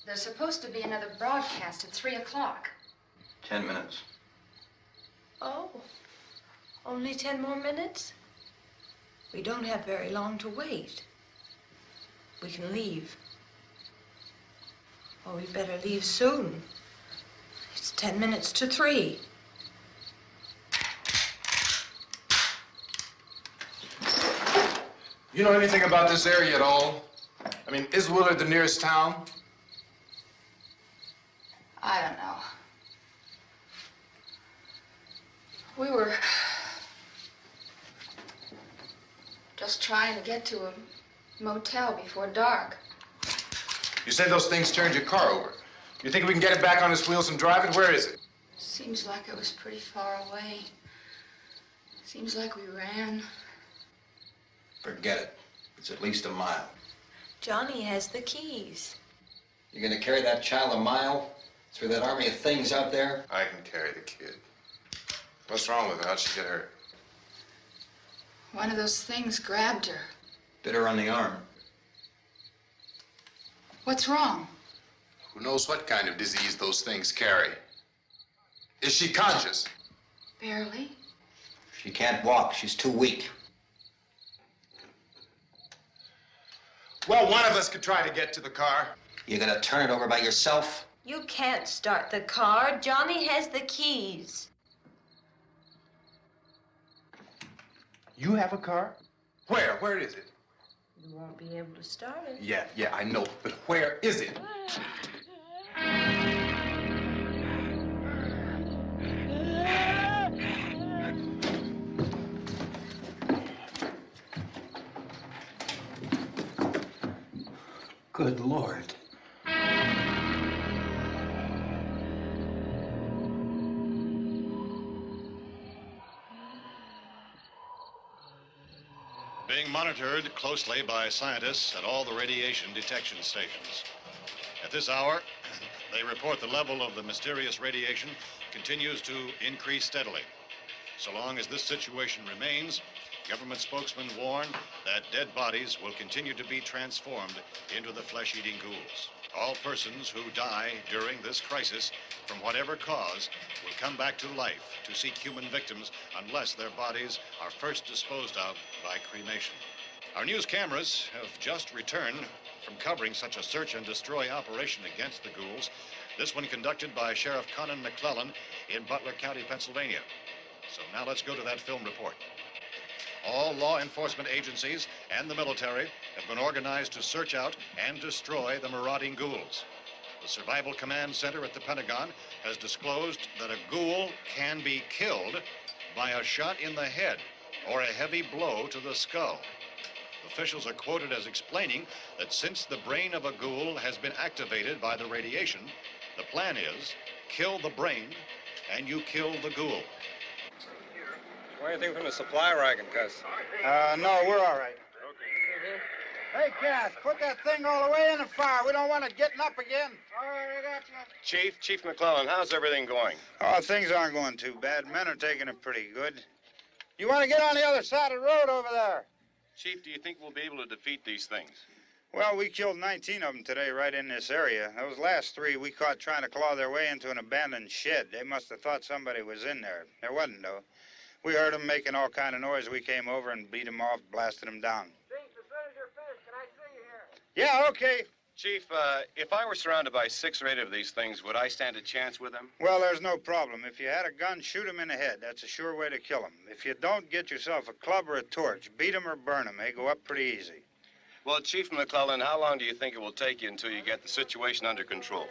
There's supposed to be another broadcast at 3 o'clock. 10 minutes. Oh, only 10 more minutes? We don't have very long to wait. We can leave. Oh, we better leave soon. It's 10 minutes to 3. You know anything about this area at all? I mean, is Willard the nearest town? I don't know. We were just trying to get to a motel before dark. You said those things turned your car over. You think we can get it back on its wheels and drive it? Where is it? Seems like it was pretty far away. Seems like we ran. Forget it. It's at least a mile. Johnny has the keys. You're gonna carry that child a mile through that army of things out there? I can carry the kid. What's wrong with her? How'd she get hurt? One of those things grabbed her. Bit her on the arm. What's wrong? Who knows what kind of disease those things carry? Is she conscious? Barely. She can't walk. She's too weak. Well, one of us could try to get to the car. You gonna turn it over by yourself? You can't start the car. Johnny has the keys. You have a car? Where? Where is it? You won't be able to start it. Yeah, I know. But where is it? Good Lord. Being monitored closely by scientists at all the radiation detection stations. At this hour, they report the level of the mysterious radiation continues to increase steadily. So long as this situation remains, government spokesmen warn that dead bodies will continue to be transformed into the flesh-eating ghouls. All persons who die during this crisis, from whatever cause, will come back to life to seek human victims unless their bodies are first disposed of by cremation. Our news cameras have just returned from covering such a search and destroy operation against the ghouls, this one conducted by Sheriff Conan McClellan in Butler County, Pennsylvania. So now let's go to that film report. All law enforcement agencies and the military have been organized to search out and destroy the marauding ghouls. The Survival Command Center at the Pentagon has disclosed that a ghoul can be killed by a shot in the head or a heavy blow to the skull. Officials are quoted as explaining that since the brain of a ghoul has been activated by the radiation, the plan is kill the brain and you kill the ghoul. Anything from the supply wagon, Cuz? No, we're all right. Hey, Cass, put that thing all the way in the fire. We don't want it getting up again. All right, I got you. Chief McClellan, how's everything going? Oh, things aren't going too bad. Men are taking it pretty good. You want to get on the other side of the road over there? Chief, do you think we'll be able to defeat these things? Well, we killed 19 of them today right in this area. Those last 3 we caught trying to claw their way into an abandoned shed. They must have thought somebody was in there. There wasn't, though. We heard them making all kind of noise. We came over and beat them off, blasted them down. Chief, as soon as you're finished, can I see you here? Yeah, okay. Chief, if I were surrounded by 6 or 8 of these things, would I stand a chance with them? Well, there's no problem. If you had a gun, shoot them in the head. That's a sure way to kill them. If you don't, get yourself a club or a torch. Beat them or burn them. They go up pretty easy. Well, Chief McClellan, how long do you think it will take you until you get the situation under control?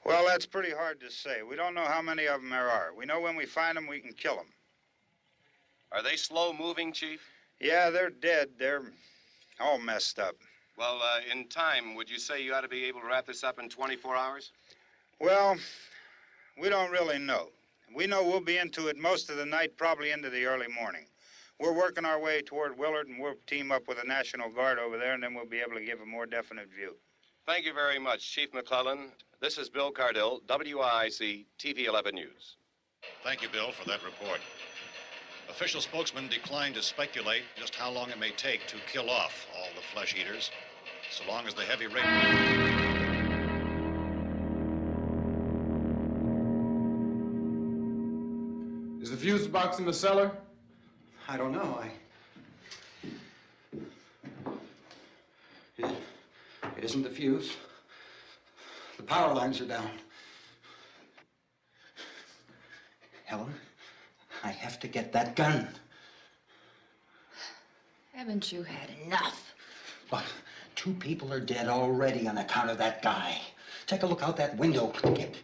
Well, that's pretty hard to say. We don't know how many of them there are. We know when we find them, we can kill them. Are they slow-moving, Chief? Yeah, they're dead. They're all messed up. Well, in time, would you say you ought to be able to wrap this up in 24 hours? Well, we don't really know. We know we'll be into it most of the night, probably into the early morning. We're working our way toward Willard, and we'll team up with the National Guard over there, and then we'll be able to give a more definite view. Thank you very much, Chief McClellan. This is Bill Cardill, WIC TV 11 News. Thank you, Bill, for that report. Official spokesman declined to speculate just how long it may take to kill off all the flesh eaters, so long as the heavy rain... Is the fuse box in the cellar? I don't know. It isn't the fuse. The power lines are down. Helen, I have to get that gun. Haven't you had enough? But 2 people are dead already on account of that guy. Take a look out that window. Get...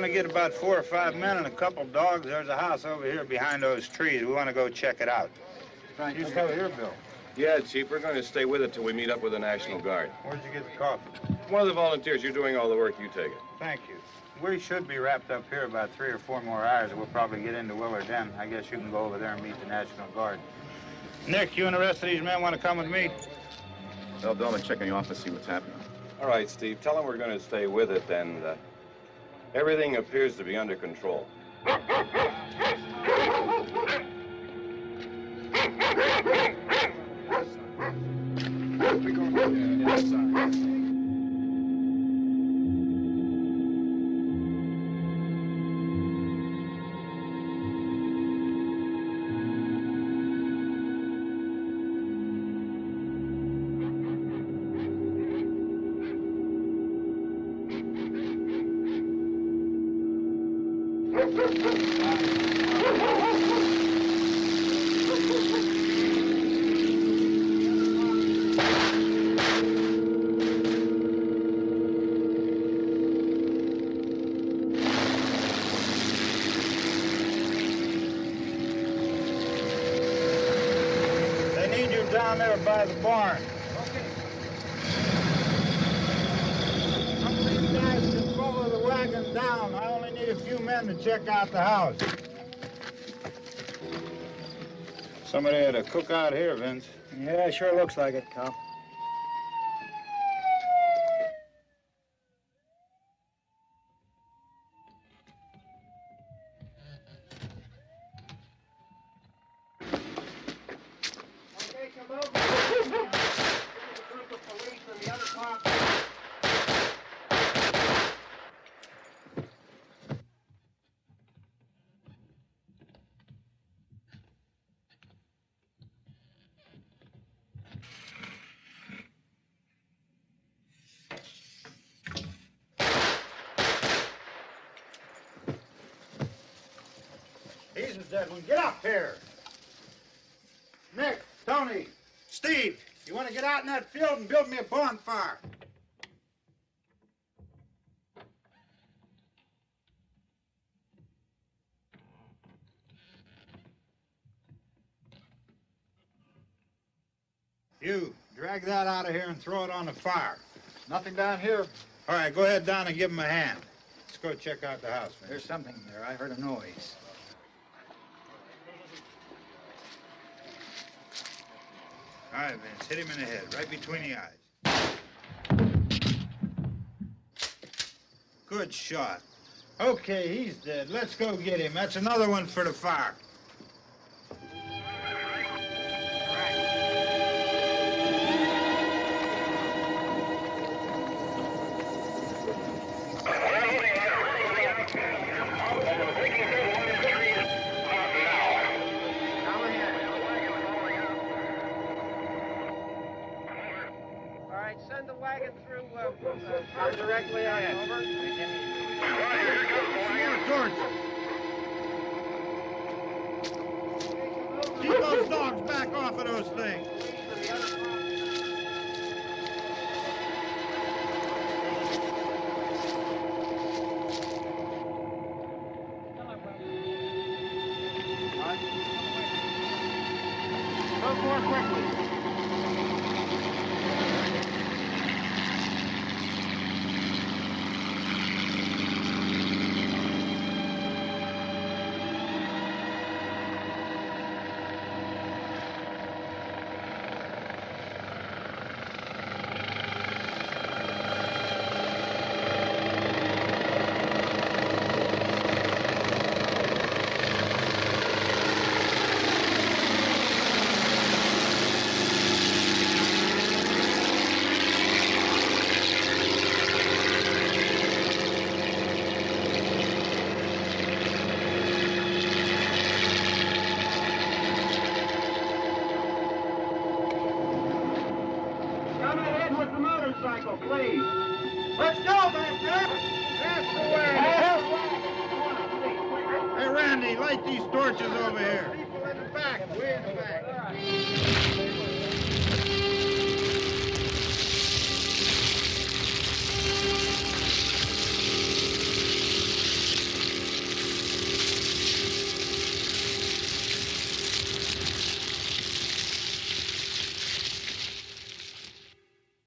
want to get about 4 or 5 men and a couple dogs. There's a house over here behind those trees. We want to go check it out. Frank, You stay here, Bill. Yeah, Chief, we're going to stay with it till we meet up with the National Guard. Where'd you get the coffee? One of the volunteers. You're doing all the work. You take it. Thank you. We should be wrapped up here about 3 or 4 more hours. We'll probably get into Willard then. I guess you can go over there and meet the National Guard. Nick, you and the rest of these men want to come with me? Tell Bill and check in the office, see what's happening. All right, Steve. Tell him we're going to stay with it, and everything appears to be under control. We go inside. Down there by the barn. Okay. Some of these guys can follow the wagon down. I only need a few men to check out the house. Somebody had a cookout here, Vince. Yeah, sure looks like it, Cal. He's a dead one. Get up here. Nick, Tony, Steve, you want to get out in that field and build me a bonfire? You, drag that out of here and throw it on the fire. Nothing down here. All right, go ahead down and give him a hand. Let's go check out the house, man. There's something there. I heard a noise. All right, Vince, hit him in the head, right between the eyes. Good shot. Okay, he's dead. Let's go get him. That's another one for the fire. Send the wagon through directly ahead. Over. Keep those dogs back off of those things. Go more quickly. Please. Let's go, back there. That's the way. Hey, Randy, light these torches over here. People in the back. Way in the back.